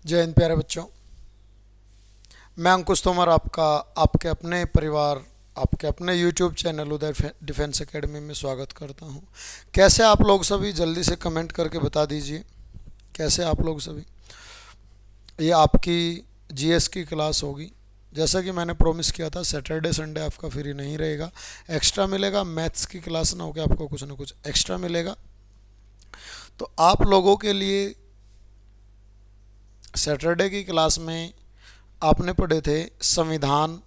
जय हिंद प्यारे बच्चों। मैं अंकुश तोमर आपका आपके अपने परिवार आपके अपने YouTube चैनल उदय डिफेंस एकेडमी में स्वागत करता हूं। कैसे आप लोग सभी, जल्दी से कमेंट करके बता दीजिए कैसे आप लोग सभी। ये आपकी जीएस की क्लास होगी। जैसा कि मैंने प्रॉमिस किया था, सैटरडे संडे आपका फ्री नहीं रहेगा, एक्स्ट्रा मिलेगा। मैथ्स की क्लास ना होकर आपको कुछ ना कुछ एक्स्ट्रा मिलेगा। तो आप लोगों के लिए सैटरडे की क्लास में आपने पढ़े थे संविधान,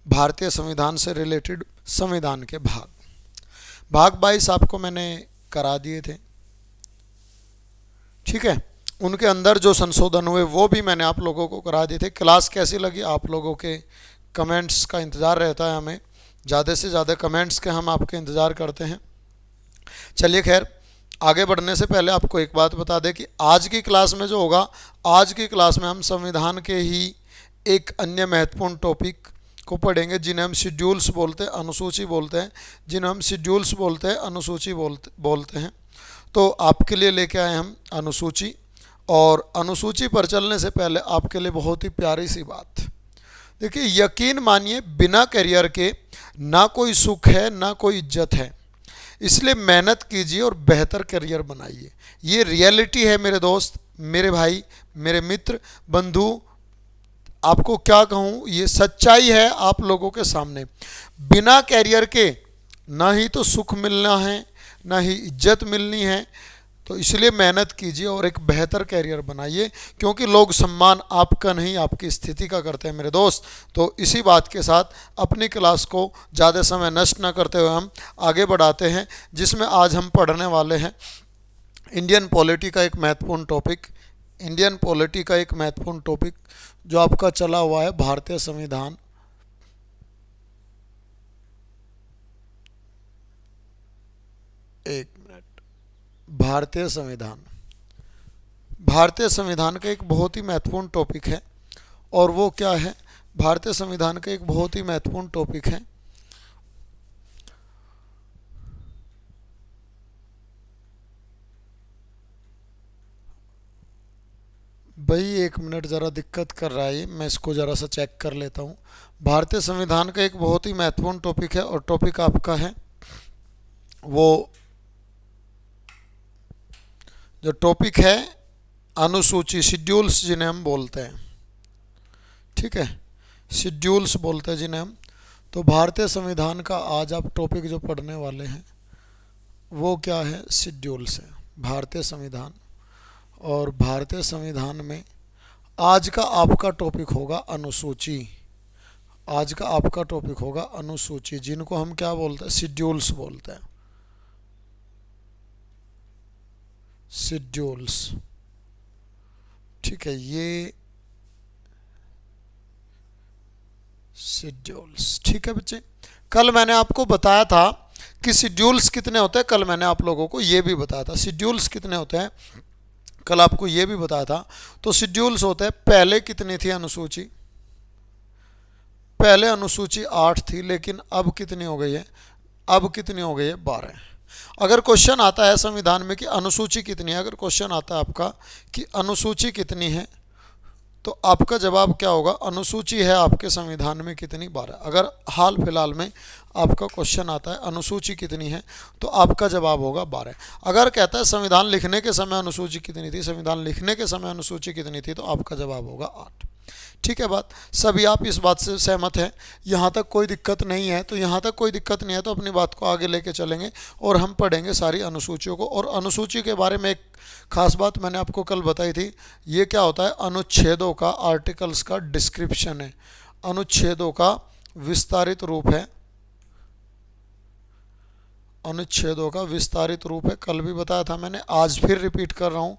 भारतीय संविधान से रिलेटेड संविधान के भाग 22 आपको मैंने करा दिए थे। ठीक है, उनके अंदर जो संशोधन हुए वो भी मैंने आप लोगों को करा दिए थे। क्लास कैसी लगी, आप लोगों के कमेंट्स का इंतज़ार रहता है हमें। ज़्यादा से ज़्यादा कमेंट्स के हम आपके इंतज़ार करते हैं। चलिए खैर, आगे बढ़ने से पहले आपको एक बात बता दें कि आज की क्लास में जो होगा, आज की क्लास में हम संविधान के ही एक अन्य महत्वपूर्ण टॉपिक को पढ़ेंगे जिन्हें हम शेड्यूल्स बोलते हैं, अनुसूची बोलते हैं। जिन्हें हम शेड्यूल्स बोलते हैं, अनुसूची बोलते हैं। तो आपके लिए लेके आए हम अनुसूची। और अनुसूची पर चलने से पहले आपके लिए बहुत ही प्यारी सी बात। देखिए, यकीन मानिए, बिना करियर के ना कोई सुख है ना कोई इज्जत है। इसलिए मेहनत कीजिए और बेहतर करियर बनाइए। ये रियलिटी है मेरे दोस्त, मेरे भाई, मेरे मित्र, बंधु। आपको क्या कहूँ, ये सच्चाई है आप लोगों के सामने। बिना कैरियर के ना ही तो सुख मिलना है ना ही इज्जत मिलनी है। तो इसलिए मेहनत कीजिए और एक बेहतर कैरियर बनाइए, क्योंकि लोग सम्मान आपका नहीं आपकी स्थिति का करते हैं मेरे दोस्त। तो इसी बात के साथ अपनी क्लास को ज़्यादा समय नष्ट न करते हुए हम आगे बढ़ाते हैं, जिसमें आज हम पढ़ने वाले हैं इंडियन पॉलिटी का एक महत्वपूर्ण टॉपिक। इंडियन पॉलिटी का एक महत्वपूर्ण टॉपिक जो आपका चला हुआ है भारतीय संविधान। एक मिनट। भारतीय संविधान, भारतीय संविधान का एक बहुत ही महत्वपूर्ण टॉपिक है। और वो क्या है, भारतीय संविधान का एक बहुत ही महत्वपूर्ण टॉपिक है भाई। एक मिनट, ज़रा दिक्कत कर रहा है, मैं इसको ज़रा सा चेक कर लेता हूँ। भारतीय संविधान का एक बहुत ही महत्वपूर्ण टॉपिक है और टॉपिक आपका है वो, जो टॉपिक है अनुसूची, शेड्यूल्स जिन्हें हम बोलते हैं। ठीक है, शेड्यूल्स बोलते हैं जिन्हें हम। तो भारतीय संविधान का आज आप टॉपिक जो पढ़ने वाले हैं वो क्या है, शेड्यूल्स है, भारतीय संविधान। और भारतीय संविधान में आज का आपका टॉपिक होगा अनुसूची। आज का आपका टॉपिक होगा अनुसूची, जिनको हम क्या बोलते हैं, शेड्यूल्स बोलते हैं। शेड्यूल्स, ठीक है, ये शेड्यूल्स। ठीक है बच्चे, कल मैंने आपको बताया था कि शेड्यूल्स कितने होते हैं। कल मैंने आप लोगों को ये भी बताया था शेड्यूल्स कितने होते हैं। कल आपको ये भी बताया था। तो शेड्यूल्स होते हैं, पहले कितनी थी अनुसूची, पहले अनुसूची 8 थी, लेकिन अब कितनी हो गई है, अब कितनी हो गई है, 12। अगर क्वेश्चन आता है संविधान में कि अनुसूची कितनी है, अगर क्वेश्चन आता है आपका कि अनुसूची कितनी है, तो आपका जवाब क्या होगा, अनुसूची है आपके संविधान में कितनी, 12। अगर हाल फिलहाल में आपका क्वेश्चन आता है अनुसूची कितनी है, तो आपका जवाब होगा 12। अगर कहता है संविधान लिखने के समय अनुसूची कितनी थी, संविधान लिखने के समय अनुसूची कितनी थी, तो आपका जवाब होगा 8। ठीक है बात, सभी आप इस बात से सहमत हैं, यहाँ तक कोई दिक्कत नहीं है। तो यहाँ तक कोई दिक्कत नहीं है तो अपनी बात को आगे लेके चलेंगे और हम पढ़ेंगे सारी अनुसूचियों को। और अनुसूची के बारे में एक खास बात मैंने आपको कल बताई थी, ये क्या होता है, अनुच्छेदों का, आर्टिकल्स का डिस्क्रिप्शन है, अनुच्छेदों का विस्तारित रूप है, अनुच्छेदों का विस्तारित रूप है। कल भी बताया था मैंने, आज फिर रिपीट कर रहा हूँ।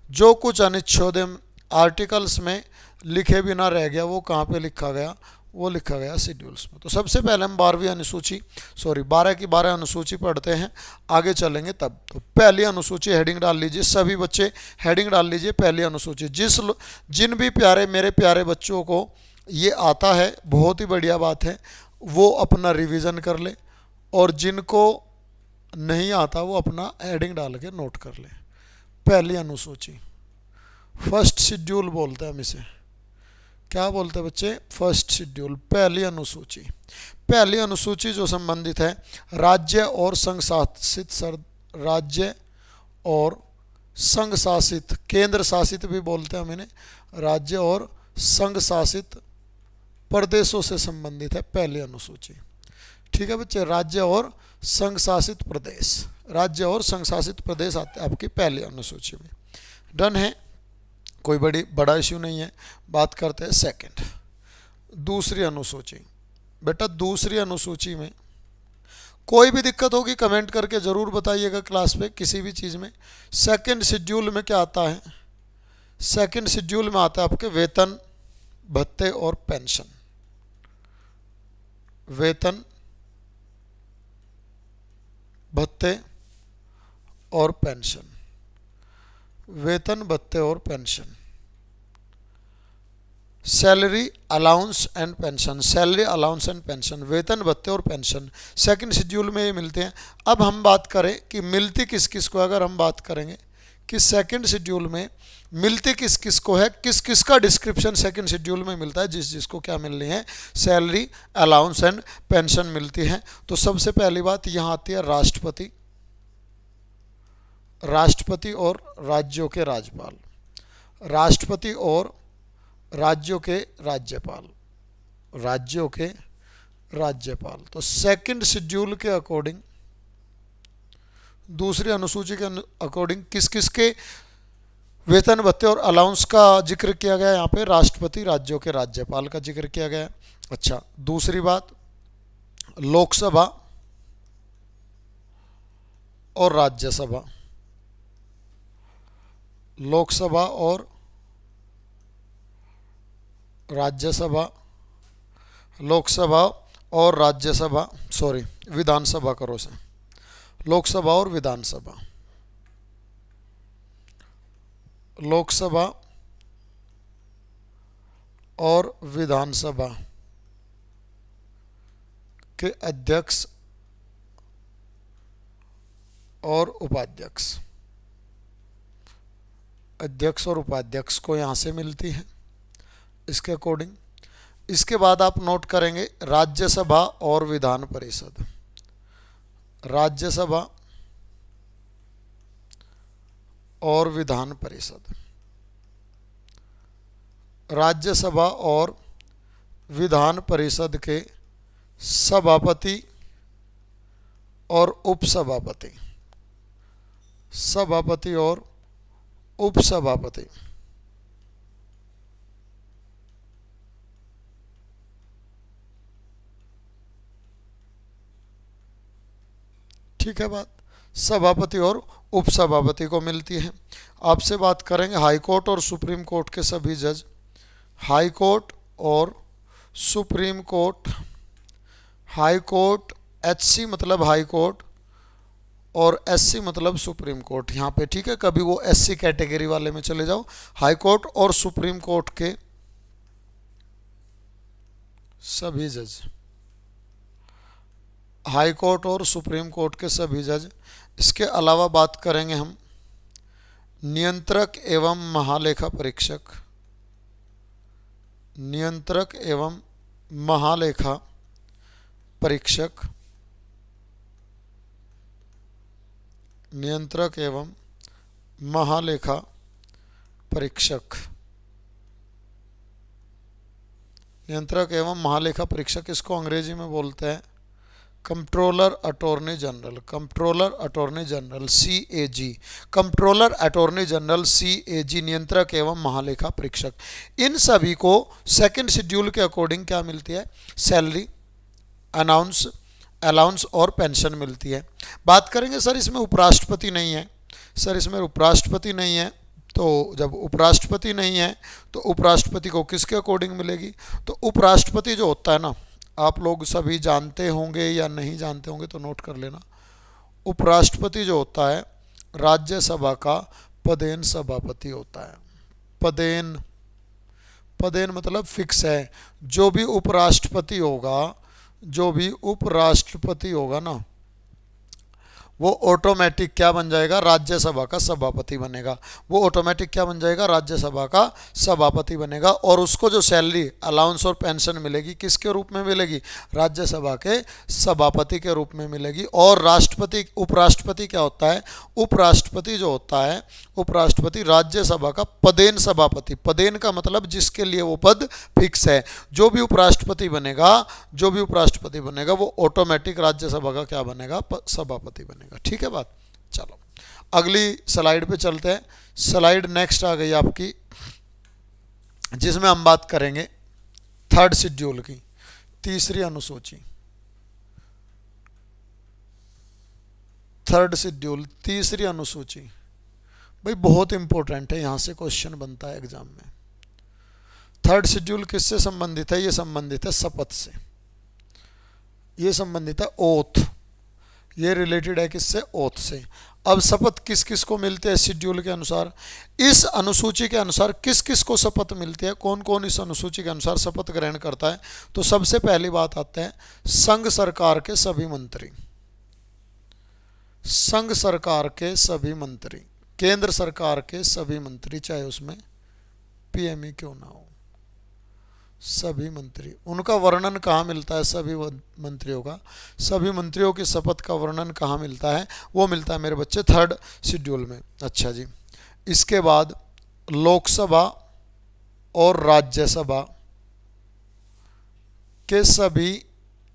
जो कुछ अनुच्छेद आर्टिकल्स में लिखे बिना रह गया वो कहाँ पे लिखा गया, वो लिखा गया शेड्यूल्स में। तो सबसे पहले हम 12वीं अनुसूची, सॉरी 12 की 12 अनुसूची पढ़ते हैं, आगे चलेंगे तब। तो पहली अनुसूची, हेडिंग डाल लीजिए सभी बच्चे, हेडिंग डाल लीजिए पहली अनुसूची। जिन भी प्यारे मेरे प्यारे बच्चों को ये आता है, बहुत ही बढ़िया बात है, वो अपना रिवीजन कर ले, और जिनको नहीं आता वो अपना हेडिंग डाल के नोट कर ले। पहली अनुसूची, फर्स्ट शेड्यूल बोलते हैं हम इसे। क्या बोलते हैं बच्चे? फर्स्ट शेड्यूल, पहली अनुसूची। पहली अनुसूची जो संबंधित है राज्य और संघ शासित राज्य और संघ शासित, केंद्र शासित भी बोलते हैं हम इन्हें, राज्य और संघ शासित प्रदेशों से संबंधित है पहली अनुसूची। ठीक है बच्चे, राज्य और संघ शासित प्रदेश, राज्य और संघ शासित प्रदेश आते हैं आपकी पहली अनुसूची में। डन है, कोई बड़ा इश्यू नहीं है। बात करते हैं सेकंड, दूसरी अनुसूची। बेटा दूसरी अनुसूची में कोई भी दिक्कत होगी कमेंट करके ज़रूर बताइएगा क्लास पे, किसी भी चीज़ में। सेकंड शेड्यूल में क्या आता है? सेकंड शेड्यूल में आता है आपके वेतन, भत्ते और पेंशन। वेतन, भत्ते और पेंशन, वेतन, भत्ते और pension. Salary allowance and pension, salary allowance and pension, वेतन, भत्ते और पेंशन सेकंड शेड्यूल में ये मिलते हैं। अब हम बात करें कि मिलती किस किस को, अगर हम बात करेंगे कि सेकंड शेड्यूल में मिलती किस किस को है, किस किस का डिस्क्रिप्शन सेकंड शेड्यूल में मिलता है, जिस जिसको क्या मिलनी है, सैलरी अलाउंस एंड पेंशन मिलती है। तो सबसे पहली बात यहाँ आती है राष्ट्रपति, राष्ट्रपति और राज्यों के राज्यपाल, राष्ट्रपति और राज्यों के राज्यपाल, राज्यों के राज्यपाल। तो सेकंड शेड्यूल के अकॉर्डिंग, दूसरी अनुसूची के अकॉर्डिंग किस किस के वेतन, भत्ते और अलाउंस का जिक्र किया गया है? यहाँ पे राष्ट्रपति, राज्यों के राज्यपाल का जिक्र किया गया है। अच्छा, दूसरी बात, लोकसभा और राज्यसभा, लोकसभा और राज्यसभा, लोकसभा और राज्यसभा, सॉरी विधानसभा करो से, लोकसभा और विधानसभा, लोकसभा और विधानसभा के अध्यक्ष और उपाध्यक्ष, अध्यक्ष और उपाध्यक्ष को यहाँ से मिलती है इसके अकॉर्डिंग। इसके बाद आप नोट करेंगे राज्यसभा और विधान परिषद, राज्यसभा और विधान परिषद, राज्यसभा और विधान परिषद के सभापति और उपसभापति, सभापति और उपसभापति। ठीक है बात, सभापति और उपसभापति को मिलती है। आपसे बात करेंगे हाई कोर्ट और सुप्रीम कोर्ट के सभी जज, हाई कोर्ट और supreme court, high court HC मतलब हाई कोर्ट और एससी मतलब सुप्रीम कोर्ट यहाँ पे। ठीक है, कभी वो एससी कैटेगरी वाले में चले जाओ। हाई कोर्ट और सुप्रीम कोर्ट के सभी जज, हाई कोर्ट और सुप्रीम कोर्ट के सभी जज। इसके अलावा बात करेंगे हम नियंत्रक एवं महालेखा परीक्षक, नियंत्रक एवं महालेखा परीक्षक, नियंत्रक एवं महालेखा परीक्षक, नियंत्रक एवं महालेखा परीक्षक, इसको अंग्रेजी में बोलते हैं controller attorney general, controller attorney general CAG, controller attorney general CAG, नियंत्रक एवं महालेखा परीक्षक। इन सभी को सेकंड शेड्यूल के अकॉर्डिंग क्या मिलती है? सैलरी, अलाउंस और पेंशन मिलती है। बात करेंगे सर इसमें उपराष्ट्रपति नहीं है, सर इसमें उपराष्ट्रपति नहीं है, तो जब उपराष्ट्रपति नहीं है तो उपराष्ट्रपति को किसके अकॉर्डिंग मिलेगी? तो उपराष्ट्रपति जो होता है ना, आप लोग सभी जानते होंगे या नहीं जानते होंगे तो नोट कर लेना। उपराष्ट्रपति जो होता है राज्यसभा का पदेन सभापति होता है। पदेन, पदेन मतलब फिक्स है। जो भी उपराष्ट्रपति होगा, जो भी उपराष्ट्रपति होगा ना, वो ऑटोमेटिक क्या बन जाएगा, राज्यसभा का सभापति बनेगा। वो ऑटोमेटिक क्या बन जाएगा, राज्यसभा का सभापति बनेगा। और उसको जो सैलरी, अलाउंस और पेंशन मिलेगी किसके रूप में मिलेगी, राज्यसभा के सभापति के रूप में मिलेगी। और राष्ट्रपति, उपराष्ट्रपति क्या होता है, उपराष्ट्रपति जो होता है, उपराष्ट्रपति राज्यसभा का पदेन सभापति, पदेन का मतलब जिसके लिए वो पद फिक्स है। जो भी उपराष्ट्रपति बनेगा, जो भी उपराष्ट्रपति बनेगा वो ऑटोमेटिक राज्यसभा का क्या बनेगा, सभापति बनेगा। ठीक है बात। चलो अगली स्लाइड पे चलते हैं। स्लाइड नेक्स्ट आ गई आपकी, जिसमें हम बात करेंगे थर्ड शेड्यूल की, तीसरी अनुसूची। थर्ड शेड्यूल, तीसरी अनुसूची भाई बहुत इंपॉर्टेंट है, यहां से क्वेश्चन बनता है एग्जाम में। थर्ड शेड्यूल किससे संबंधित है, ये संबंधित है शपथ से, ये संबंधित है ओथ, ये रिलेटेड है किससे, ओथ से। अब शपथ किस किस को मिलते हैं शेड्यूल के अनुसार, इस अनुसूची के अनुसार किस किस को शपथ मिलती है, कौन कौन इस अनुसूची के अनुसार शपथ ग्रहण करता है। तो सबसे पहली बात आते हैं संघ सरकार के सभी मंत्री, संघ सरकार के सभी मंत्री, केंद्र सरकार के सभी मंत्री, चाहे उसमें पीएमई क्यों ना हो, सभी मंत्री, उनका वर्णन कहाँ मिलता है, सभी मंत्रियों का, सभी मंत्रियों की शपथ का वर्णन कहाँ मिलता है, वो मिलता है मेरे बच्चे थर्ड शेड्यूल में। अच्छा जी, इसके बाद लोकसभा और राज्यसभा के सभी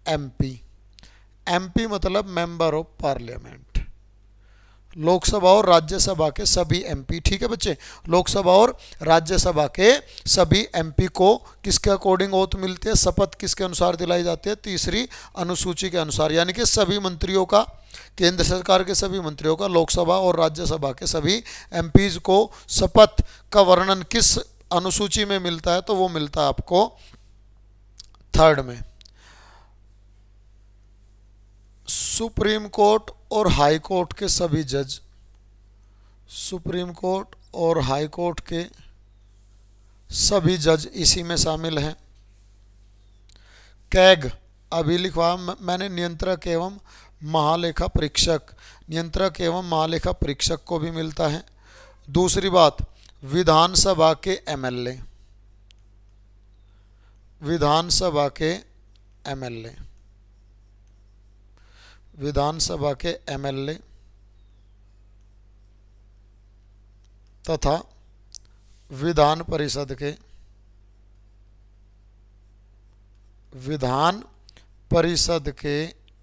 एमपी, एमपी मतलब मेंबर ऑफ पार्लियामेंट, लोकसभा और राज्यसभा के सभी एमपी। ठीक है बच्चे, लोकसभा और राज्यसभा के सभी एमपी को किसके अकॉर्डिंग ओथ मिलती है, शपथ किसके अनुसार दिलाई जाती है, तीसरी अनुसूची के अनुसार। यानी कि सभी मंत्रियों का, केंद्र सरकार के सभी मंत्रियों का, लोकसभा और राज्यसभा के सभी एमपीज को शपथ का वर्णन किस अनुसूची में मिलता है, तो वो मिलता है आपको थर्ड में। सुप्रीम कोर्ट और हाई कोर्ट के सभी जज, सुप्रीम कोर्ट और हाई कोर्ट के सभी जज इसी में शामिल हैं। कैग अभी लिखवा मैंने, नियंत्रक एवं महालेखा परीक्षक, नियंत्रक एवं महालेखा परीक्षक को भी मिलता है। दूसरी बात, विधानसभा के एमएलए, विधानसभा के एमएलए, विधानसभा के एमएलए तथा विधान परिषद के, विधान परिषद के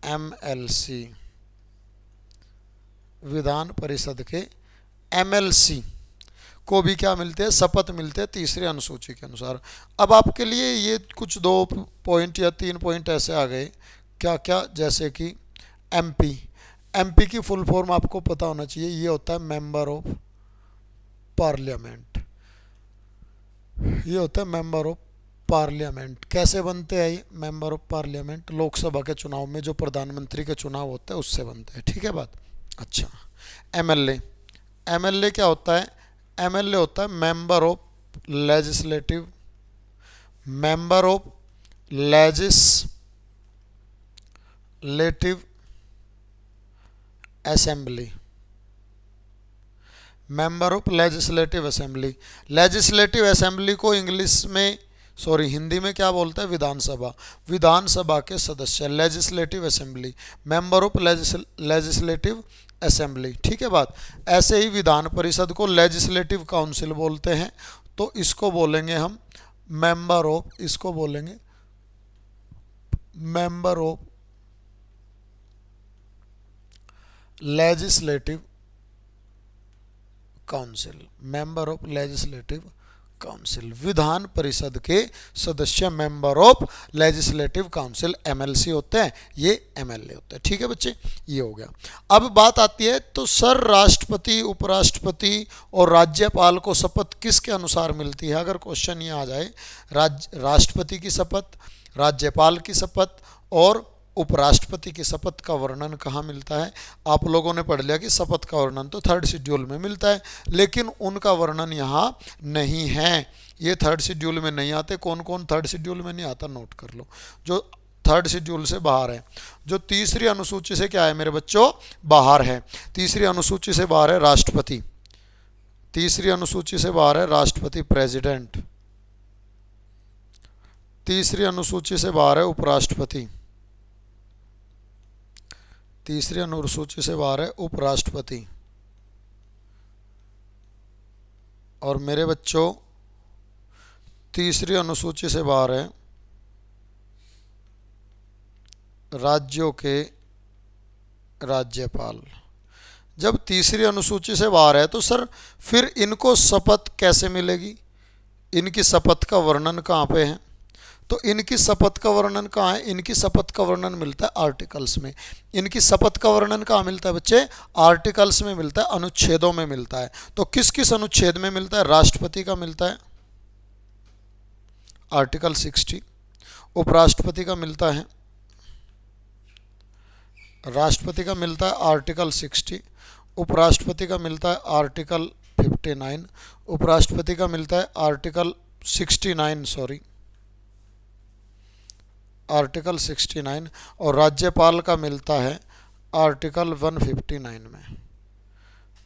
एमएलसी, विधान परिषद के एमएलसी को भी क्या मिलते हैं, शपथ मिलते हैं तीसरी अनुसूची के अनुसार। अब आपके लिए ये कुछ 2 पॉइंट या 3 पॉइंट ऐसे आ गए, क्या क्या, जैसे कि एमपी, एमपी की फुल फॉर्म आपको पता होना चाहिए, ये होता है मेंबर ऑफ पार्लियामेंट, ये होता है मेंबर ऑफ पार्लियामेंट। कैसे बनते हैं ये मेंबर ऑफ पार्लियामेंट, लोकसभा के चुनाव में जो प्रधानमंत्री के चुनाव होते हैं उससे बनते हैं। ठीक है बात। अच्छा, एमएलए, एमएलए क्या होता है, एमएलए होता है member of legislative, member of legislative assembly, member of legislative assembly. Legislative assembly को इंग्लिश में, सॉरी हिंदी में क्या बोलते हैं, विधानसभा, विधानसभा के सदस्य, legislative assembly, member of legislative assembly. ठीक है बात। ऐसे ही विधान परिषद को लेजिस्लेटिव काउंसिल बोलते हैं, तो इसको बोलेंगे हम मेंबर ऑफ, इसको बोलेंगे member of legislative council, member of legislative council, Vidhan Parishad के सदस्य member of legislative council MLC होते हैं, ये एमएलए होते हैं। ठीक है बच्चे, ये हो गया। अब बात आती है तो सर राष्ट्रपति, उपराष्ट्रपति और राज्यपाल को शपथ किसके अनुसार मिलती है। अगर क्वेश्चन ये आ जाए, राष्ट्रपति की शपथ, राज्यपाल की शपथ और उपराष्ट्रपति की शपथ का वर्णन कहाँ मिलता है, आप लोगों ने पढ़ लिया कि शपथ का वर्णन तो थर्ड शेड्यूल में मिलता है, लेकिन उनका वर्णन यहाँ नहीं है, ये थर्ड शेड्यूल में नहीं आते। कौन कौन थर्ड शेड्यूल में नहीं आता, नोट कर लो। जो थर्ड शेड्यूल से बाहर है। जो तीसरी अनुसूची से क्या है मेरे बच्चों, बाहर है। तीसरी अनुसूची से बाहर है राष्ट्रपति, तीसरी अनुसूची से बाहर है राष्ट्रपति प्रेसिडेंट, तीसरी अनुसूची से बाहर है उपराष्ट्रपति, तीसरी अनुसूची से बाहर है उपराष्ट्रपति। और मेरे बच्चों तीसरी अनुसूची से बाहर है राज्यों के राज्यपाल। जब तीसरी अनुसूची से बाहर है तो सर फिर इनको शपथ कैसे मिलेगी, इनकी शपथ का वर्णन कहाँ पे है? तो इनकी शपथ का वर्णन कहाँ है? इनकी शपथ का वर्णन मिलता है आर्टिकल्स में। इनकी शपथ का वर्णन कहाँ मिलता है बच्चे? आर्टिकल्स में मिलता है, अनुच्छेदों में मिलता है। तो किस किस अनुच्छेद में मिलता है? राष्ट्रपति का मिलता है आर्टिकल 60, उपराष्ट्रपति का मिलता है, राष्ट्रपति का मिलता है आर्टिकल 60, उपराष्ट्रपति का मिलता है आर्टिकल 59, उपराष्ट्रपति का मिलता है आर्टिकल 69 सॉरी आर्टिकल 69, और राज्यपाल का मिलता है आर्टिकल 159 में,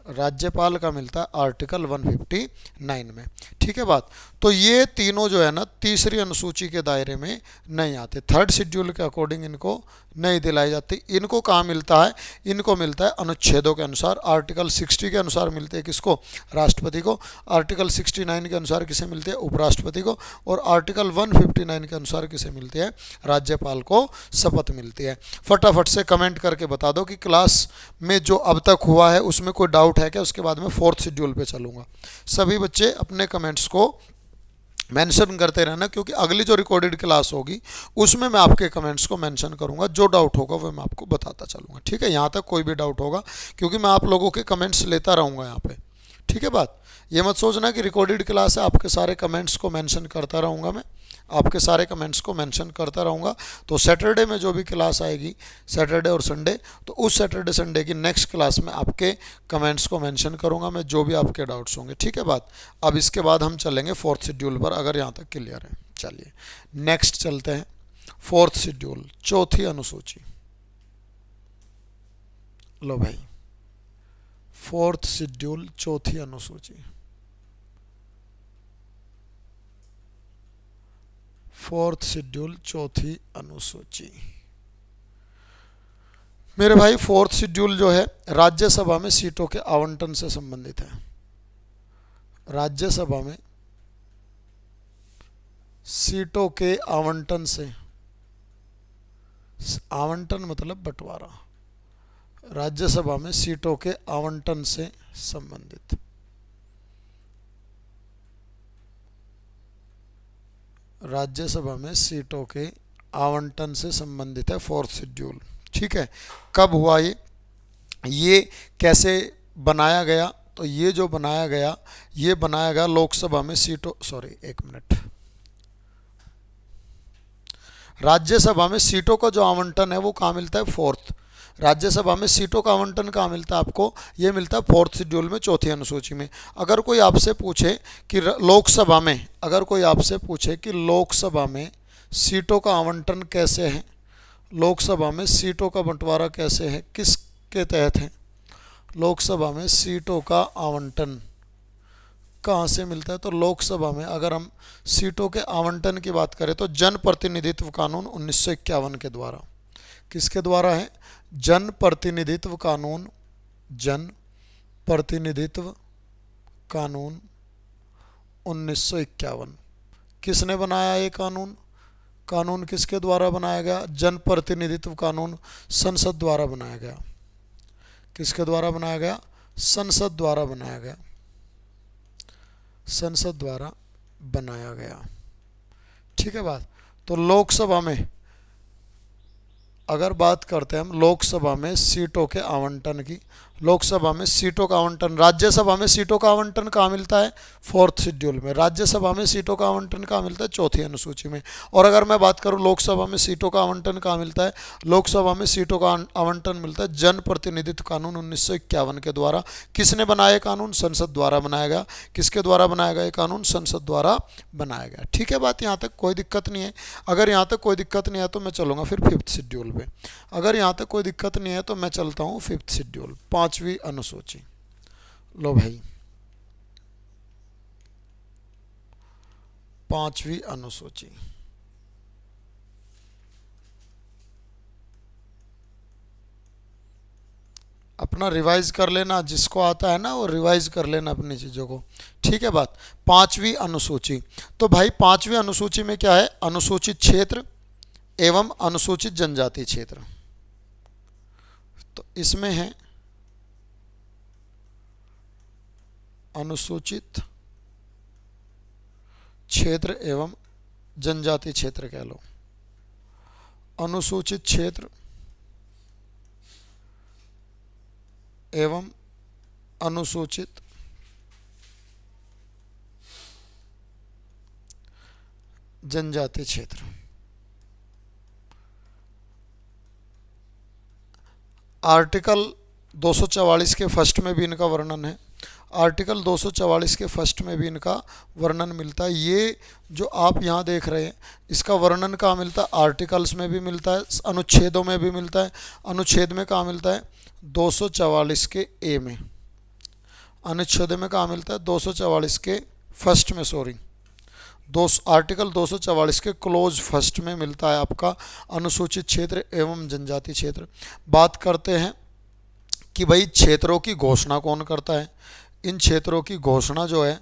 राज्यपाल का मिलता है आर्टिकल 159 में। ठीक है बात। तो ये तीनों जो है ना तीसरी अनुसूची के दायरे में नहीं आते, थर्ड शेड्यूल के अकॉर्डिंग इनको नहीं दिलाई जाती। इनको कहाँ मिलता है? इनको मिलता है अनुच्छेदों के अनुसार। आर्टिकल 60 के अनुसार मिलते हैं किसको? राष्ट्रपति को। आर्टिकल 69 के अनुसार किसे मिलते हैं? उपराष्ट्रपति को। और आर्टिकल 159 के अनुसार किसे मिलते हैं? राज्यपाल को शपथ मिलती है। फटाफट से कमेंट करके बता दो कि क्लास में जो अब तक हुआ है उसमें कोई डाउट है क्या? उसके बाद में फोर्थ शेड्यूल पे चलूँगा। सभी बच्चे अपने कमेंट्स को मेंशन करते रहना, क्योंकि अगली जो रिकॉर्डेड क्लास होगी उसमें मैं आपके कमेंट्स को मेंशन करूंगा। जो डाउट होगा वो मैं आपको बताता चलूँगा। ठीक है, यहाँ तक कोई भी डाउट होगा, क्योंकि मैं आप लोगों के कमेंट्स लेता रहूँगा यहाँ पे। ठीक है बात। ये मत सोचना कि रिकॉर्डेड क्लास है आपके सारे कमेंट्स को मेंशन करता रहूँगा मैं, आपके सारे कमेंट्स को मेंशन करता रहूँगा। तो सैटरडे में जो भी क्लास आएगी, सैटरडे और संडे, तो उस सैटरडे संडे की नेक्स्ट क्लास में आपके कमेंट्स को मेंशन करूँगा मैं, जो भी आपके डाउट्स होंगे। ठीक है बात। अब इसके बाद हम चलेंगे फोर्थ शेड्यूल पर, अगर यहाँ तक क्लियर है। चलिए नेक्स्ट चलते हैं। फोर्थ शेड्यूल, चौथी अनुसूची। लो भाई, फोर्थ शेड्यूल, चौथी अनुसूची। फोर्थ शेड्यूल, चौथी अनुसूची। मेरे भाई फोर्थ शेड्यूल जो है राज्यसभा में सीटों के आवंटन से संबंधित है। राज्यसभा में सीटों के आवंटन से, आवंटन मतलब बंटवारा, राज्यसभा में सीटों के आवंटन से संबंधित। राज्यसभा में सीटों के आवंटन से संबंधित है फोर्थ शेड्यूल। ठीक है, कब हुआ ये कैसे बनाया गया? तो ये जो बनाया गया, ये बनाया गया लोकसभा में सीटों, सॉरी एक मिनट, राज्यसभा में सीटों का जो आवंटन है वो कहाँ मिलता है? फोर्थ। राज्यसभा में सीटों का आवंटन कहाँ मिलता है आपको? ये मिलता है फोर्थ शेड्यूल में, चौथी अनुसूची में। अगर कोई आपसे पूछे कि लोकसभा में, अगर कोई आपसे पूछे कि लोकसभा में सीटों का आवंटन कैसे है, लोकसभा में सीटों का बंटवारा कैसे है, किसके तहत है? लोकसभा में सीटों का आवंटन कहाँ से मिलता है? तो लोकसभा में अगर हम सीटों के आवंटन की बात करें तो जन प्रतिनिधित्व कानून 1951 के द्वारा। किसके द्वारा है? जन प्रतिनिधित्व कानून, जन प्रतिनिधित्व कानून 1951। किसने बनाया ये कानून? कानून किसके द्वारा बनाया गया? जन प्रतिनिधित्व कानून संसद द्वारा बनाया गया। किसके द्वारा बनाया गया? संसद द्वारा बनाया गया, संसद द्वारा बनाया गया। ठीक है बात। तो लोकसभा में अगर बात करते हैं हम लोकसभा में सीटों के आवंटन की, लोकसभा में सीटों का आवंटन, राज्यसभा में सीटों का आवंटन कहाँ मिलता है? फोर्थ शेड्यूल में। राज्यसभा में सीटों का आवंटन कहाँ मिलता है? चौथी अनुसूची में। और अगर मैं बात करूँ लोकसभा में सीटों का आवंटन कहाँ मिलता है? लोकसभा में सीटों का आवंटन मिलता है जन प्रतिनिधित्व कानून 1951 के द्वारा। किसने बनाया कानून? संसद द्वारा बनाया गया। किसके द्वारा बनाया गया ये कानून? संसद द्वारा बनाया गया। ठीक है बात, यहाँ तक कोई दिक्कत नहीं है। अगर यहाँ तक कोई दिक्कत नहीं है तो मैं चलूँगा फिर फिफ्थ शेड्यूल पे। अगर यहाँ तक कोई दिक्कत नहीं है तो मैं चलता हूँ फिफ्थ शेड्यूल, 5वीं अनुसूची। लो भाई, 5वीं अनुसूची। अपना रिवाइज कर लेना, जिसको आता है ना वो रिवाइज कर लेना अपनी चीज़ों को। ठीक है बात। 5वीं अनुसूची, तो भाई 5वीं अनुसूची में क्या है? अनुसूचित क्षेत्र एवं अनुसूचित जनजाति क्षेत्र। तो इसमें है अनुसूचित क्षेत्र एवं जनजाति क्षेत्र कह लो। अनुसूचित क्षेत्र एवं अनुसूचित जनजाति क्षेत्र। आर्टिकल 244 के फर्स्ट में भी इनका वर्णन है। आर्टिकल 244 के फर्स्ट में भी इनका वर्णन मिलता है। ये जो आप यहाँ देख रहे हैं इसका वर्णन कहाँ मिलता है? आर्टिकल्स में भी मिलता है, अनुच्छेदों में भी मिलता है। अनुच्छेद में कहाँ मिलता है? 244 के ए में। अनुच्छेद में कहाँ मिलता है? 244 के फर्स्ट में, सॉरी, आर्टिकल 244 के क्लोज फर्स्ट में मिलता है आपका अनुसूचित क्षेत्र एवं जनजाति क्षेत्र। बात करते हैं कि भाई क्षेत्रों की घोषणा कौन करता है? इन क्षेत्रों की घोषणा जो है,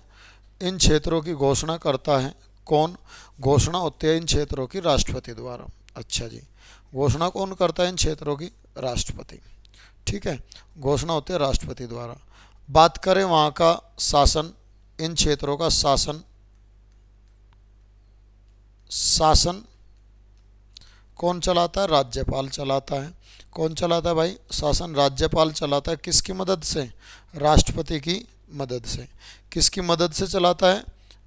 इन क्षेत्रों की घोषणा करता है कौन? घोषणा होती है इन क्षेत्रों की राष्ट्रपति द्वारा। अच्छा जी, घोषणा कौन करता है इन क्षेत्रों की? राष्ट्रपति। ठीक है, घोषणा होती है राष्ट्रपति द्वारा। बात करें वहाँ का शासन, इन क्षेत्रों का शासन कौन चलाता है? राज्यपाल चलाता है। कौन चलाता है भाई? शासन राज्यपाल चलाता है। किसकी मदद से? राष्ट्रपति की मदद से। किसकी मदद से चलाता है?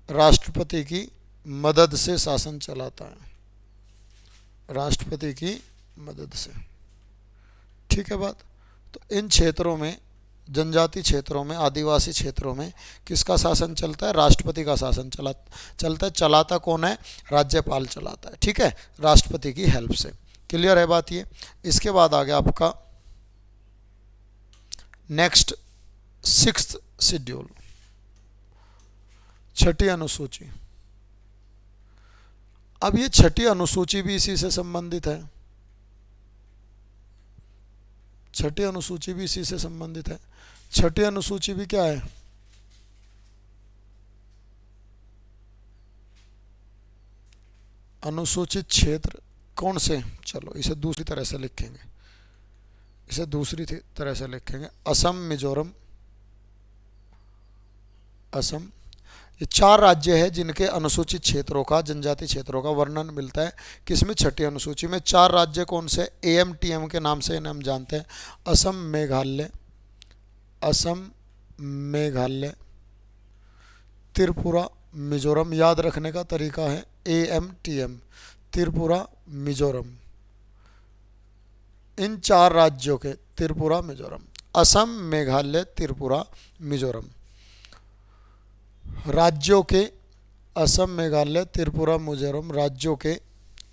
राष्ट्रपति की मदद से शासन चलाता है, राष्ट्रपति की मदद से। ठीक है बात। तो इन क्षेत्रों में, जनजाति क्षेत्रों में, आदिवासी क्षेत्रों में किसका शासन चलता है? राष्ट्रपति का शासन चलता है। चलाता कौन है? राज्यपाल चलाता है। ठीक है, राष्ट्रपति की हेल्प से। क्लियर है बात ये। इसके बाद आ गया आपका नेक्स्ट सिक्स्थ शेड्यूल, 6ठी अनुसूची। अब ये 6ठी अनुसूची भी इसी से संबंधित है। 6ठी अनुसूची भी इसी से संबंधित है। 6ठी अनुसूची भी क्या है? अनुसूचित क्षेत्र कौन से? चलो इसे दूसरी तरह से लिखेंगे, इसे दूसरी तरह से लिखेंगे। असम, मिजोरम, असम, ये 4 राज्य है जिनके अनुसूचित क्षेत्रों का, जनजाति क्षेत्रों का वर्णन मिलता है। किसमें? 6ठी अनुसूची में। 4 राज्य कौन से? AMTM के नाम से इन्हें हम जानते हैं। असम, मेघालय, असम, मेघालय, त्रिपुरा, मिजोरम। याद रखने का तरीका है AMTM, त्रिपुरा, मिजोरम। इन 4 राज्यों के, त्रिपुरा, मिजोरम, असम, मेघालय, त्रिपुरा, मिजोरम, राज्यों के, असम, मेघालय, त्रिपुरा, मिजोरम राज्यों के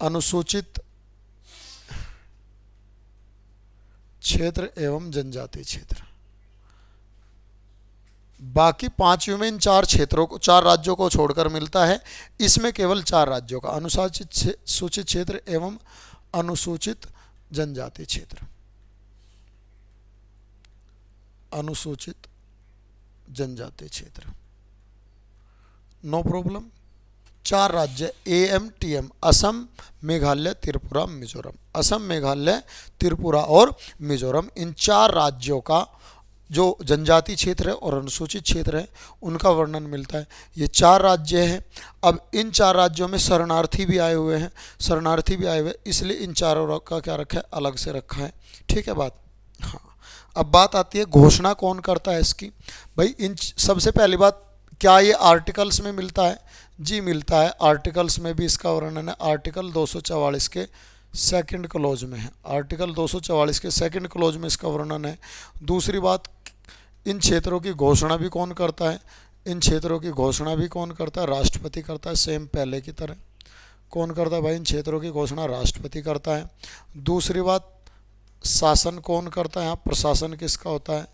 अनुसूचित क्षेत्र एवं जनजाति क्षेत्र। बाकी 5वीं में इन 4 क्षेत्रों को, 4 राज्यों को छोड़कर मिलता है। इसमें केवल 4 राज्यों का अनुसूचित क्षेत्र एवं अनुसूचित जनजाति क्षेत्र, अनुसूचित जनजाति क्षेत्र। No problem. 4 राज्य AMTM, असम, मेघालय, त्रिपुरा, मिजोरम। असम, मेघालय, त्रिपुरा और मिजोरम, इन 4 राज्यों का जो जनजाति क्षेत्र है और अनुसूचित क्षेत्र है उनका वर्णन मिलता है। ये 4 राज्य हैं। अब इन 4 राज्यों में शरणार्थी भी आए हुए हैं, शरणार्थी भी आए हुए, इसलिए इन चारों का क्या रखा है? अलग से रखा है। ठीक है बात। हाँ, अब बात आती है घोषणा कौन करता है इसकी। भाई इन सबसे पहली बात, क्या ये आर्टिकल्स में मिलता है? जी मिलता है, आर्टिकल्स में भी इसका वर्णन है, आर्टिकल 244 के सेकंड क्लॉज में है, आर्टिकल 244 के सेकंड क्लॉज में इसका वर्णन है। दूसरी बात, इन क्षेत्रों की घोषणा भी कौन करता है? इन क्षेत्रों की घोषणा भी कौन करता है? राष्ट्रपति करता है, सेम पहले की तरह। कौन करता है भाई? इन क्षेत्रों की घोषणा राष्ट्रपति करता है। दूसरी बात, शासन कौन करता है? यहाँ प्रशासन किसका होता है?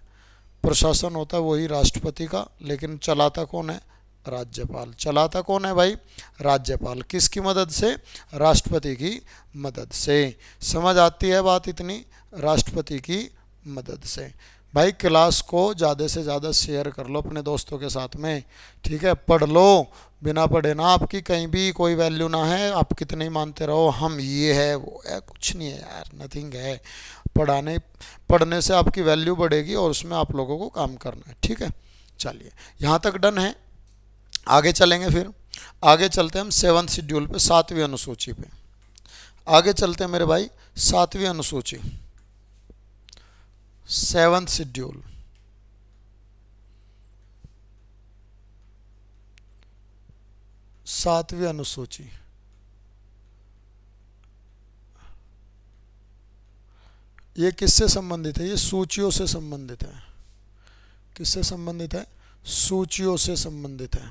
प्रशासन होता है वही राष्ट्रपति का, लेकिन चलाता कौन है? राज्यपाल। चलाता कौन है भाई? राज्यपाल। किसकी मदद से? राष्ट्रपति की मदद से। समझ आती है बात इतनी? राष्ट्रपति की मदद से। भाई क्लास को ज़्यादा से ज़्यादा शेयर कर लो अपने दोस्तों के साथ में, ठीक है? पढ़ लो, बिना पढ़े ना आपकी कहीं भी कोई वैल्यू ना है। आप कितने ही मानते रहो हम ये है वो है, कुछ नहीं है यार, नथिंग है। पढ़ने से आपकी वैल्यू बढ़ेगी और उसमें आप लोगों को काम करना है, ठीक है? चलिए यहाँ तक डन है। आगे चलेंगे, फिर आगे चलते हैं हम 7वें शेड्यूल पे, 7वीं अनुसूची पे आगे चलते हैं मेरे भाई। 7वीं अनुसूची, 7th शेड्यूल। सातवीं अनुसूची, ये किससे संबंधित है? ये सूचियों से संबंधित है। किससे संबंधित है? सूचियों से संबंधित है।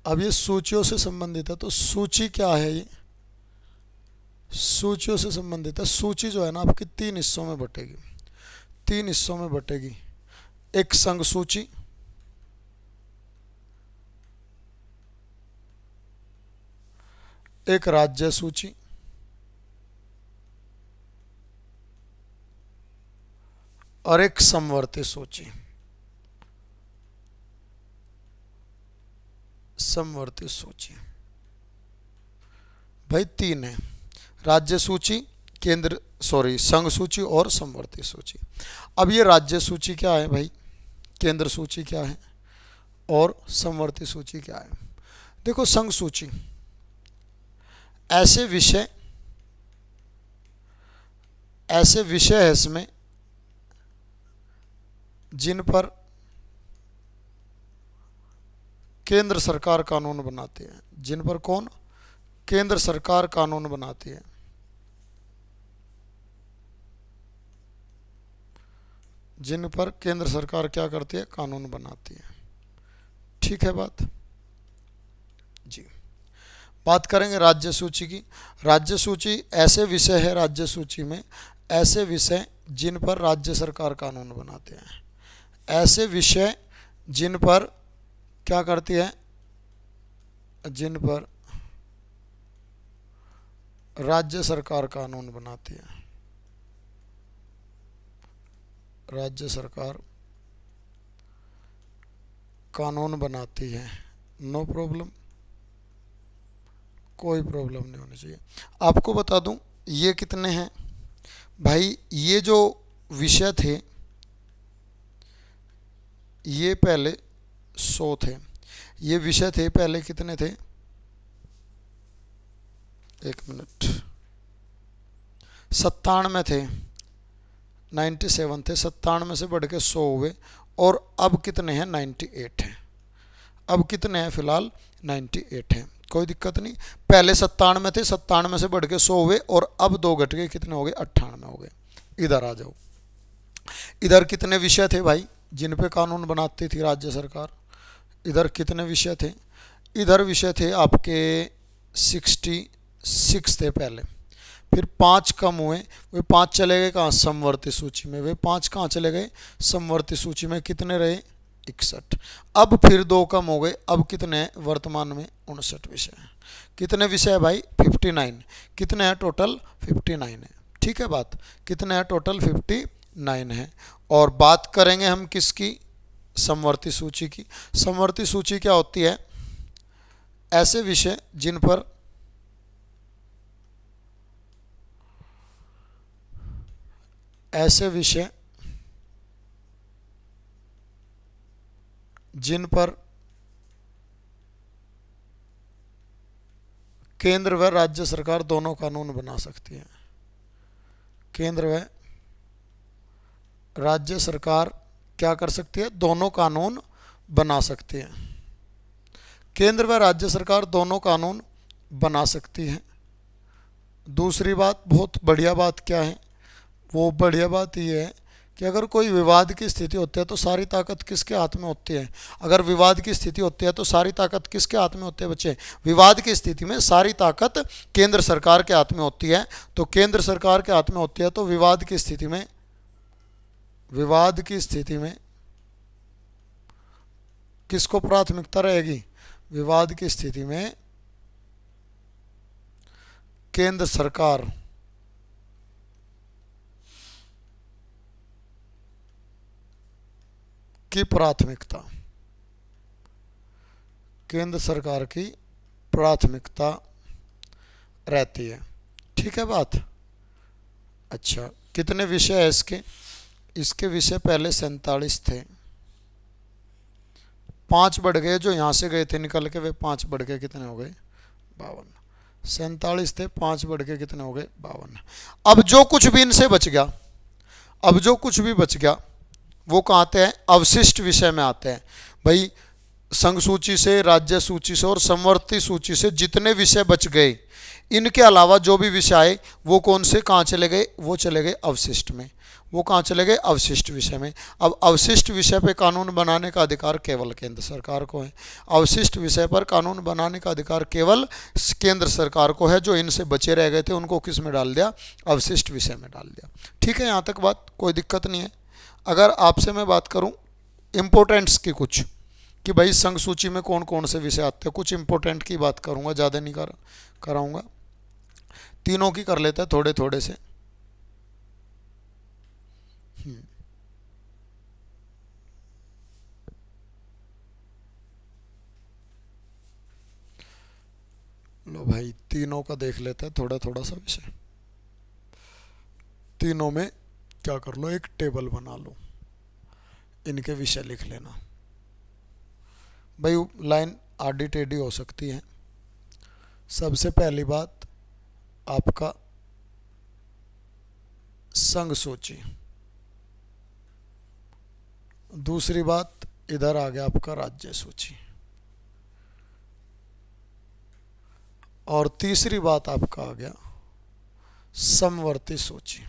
अब ये सूचियों से संबंधित है तो सूची क्या है? ये सूचियों से संबंधित है। सूची जो है ना आपकी 3 हिस्सों में बटेगी, 3 हिस्सों में बटेगी। एक संघ सूची, एक राज्य सूची, और एक समवर्ती सूची। समवर्ती सूची भाई 3 है, राज्य सूची, संघ सूची और समवर्ती सूची। अब ये राज्य सूची क्या है भाई, केंद्र सूची क्या है और समवर्ती सूची क्या है? देखो संघ सूची ऐसे विषय है इसमें जिन पर केंद्र सरकार कानून बनाती है। जिन पर कौन? केंद्र सरकार कानून बनाती है। जिन पर केंद्र सरकार क्या करती है? कानून बनाती है। ठीक है बात जी। बात करेंगे राज्य सूची की। राज्य सूची ऐसे विषय है, राज्य सूची में ऐसे विषय जिन पर राज्य सरकार कानून बनाते हैं। ऐसे विषय जिन पर क्या करती है? जिन पर राज्य सरकार कानून बनाती है। राज्य सरकार कानून बनाती है, नो प्रॉब्लम, कोई प्रॉब्लम नहीं होनी चाहिए। आपको बता दूं ये कितने हैं भाई? ये जो विषय थे ये पहले 100 थे। ये विषय थे पहले कितने थे? एक मिनट, 97 थे, 97 थे। 97 से बढ़ के 100 हुए और अब कितने हैं? 98 हैं। अब कितने हैं? फिलहाल 98 हैं, कोई दिक्कत नहीं। पहले 97 थे, 97 से बढ़ के 100 हुए और अब 2 घट के कितने हो गए? 98 हो गए। इधर आ जाओ। इधर कितने विषय थे भाई जिन पे कानून बनाती थी राज्य सरकार? इधर कितने विषय थे? इधर विषय थे आपके 66 थे पहले, फिर 5 कम हुए, वे 5 चले गए कहाँ? समवर्ती सूची में। वे 5 कहाँ चले गए? समवर्ती सूची में। कितने रहे? 61। अब फिर 2 कम हो गए, अब कितने हैं वर्तमान में? 59 विषय हैं। कितने विषय है भाई? 59। कितने हैं टोटल? 59 है। ठीक है बात, कितने हैं टोटल? 59 है। और बात करेंगे हम किसकी? समवर्ती सूची की। समवर्ती सूची क्या होती है? ऐसे विषय जिन पर केंद्र व राज्य सरकार दोनों कानून बना सकती है। केंद्र व राज्य सरकार क्या कर सकती है? दोनों कानून बना सकती है। केंद्र व राज्य सरकार दोनों कानून बना सकती है। दूसरी बात, बहुत बढ़िया बात क्या है? वो बढ़िया बात ये है कि अगर कोई विवाद की स्थिति होती है तो सारी ताकत किसके हाथ में होती है? अगर विवाद की स्थिति होती है तो सारी ताकत किसके हाथ में होती है बच्चे? विवाद की स्थिति में सारी ताकत केंद्र सरकार के हाथ में होती है। तो केंद्र सरकार के हाथ में होती है तो विवाद की स्थिति में किसको प्राथमिकता रहेगी? विवाद की स्थिति में केंद्र सरकार की प्राथमिकता, केंद्र सरकार की प्राथमिकता रहती है। ठीक है बात? अच्छा, कितने विषय है इसके? इसके विषय पहले 47 थे, 5 बढ़ गए, जो यहाँ से गए थे निकल के वे 5 बढ़ के कितने हो गए? 52। 47 थे, 5 बढ़ के कितने हो गए? 52। अब जो कुछ भी इनसे बच गया, अब जो कुछ भी बच गया वो कहाँ आते हैं? अवशिष्ट विषय में आते हैं। भाई संघ सूची से, राज्य सूची से और समवर्ती सूची से जितने विषय बच गए, इनके अलावा जो भी विषय आए वो कौन से कहाँ चले गए? वो चले गए अवशिष्ट में। वो कहाँ चले गए? अवशिष्ट विषय में। अब अवशिष्ट विषय पर कानून बनाने का अधिकार केवल केंद्र सरकार को है। अवशिष्ट विषय पर कानून बनाने का अधिकार केवल केंद्र सरकार को है। जो इनसे बचे रह गए थे उनको किस में डाल दिया? अवशिष्ट विषय में डाल दिया। ठीक है, यहाँ तक बात कोई दिक्कत नहीं है। अगर आपसे मैं बात करूं इम्पोर्टेंट्स की कुछ, कि भाई संघ सूची में कौन कौन से विषय आते हैं, कुछ इम्पोर्टेंट की बात करूंगा, ज़्यादा नहीं कराऊंगा, तीनों की कर लेते हैं थोड़े थोड़े से। लो भाई, तीनों का देख लेते हैं थोड़ा थोड़ा सा विषय। तीनों में क्या कर लो, एक टेबल बना लो, इनके विषय लिख लेना। भाई लाइन आडी टेढ़ी हो सकती है। सबसे पहली बात आपका संघ सूची, दूसरी बात इधर आ गया आपका राज्य सूची, और तीसरी बात आपका आ गया समवर्ती सूची।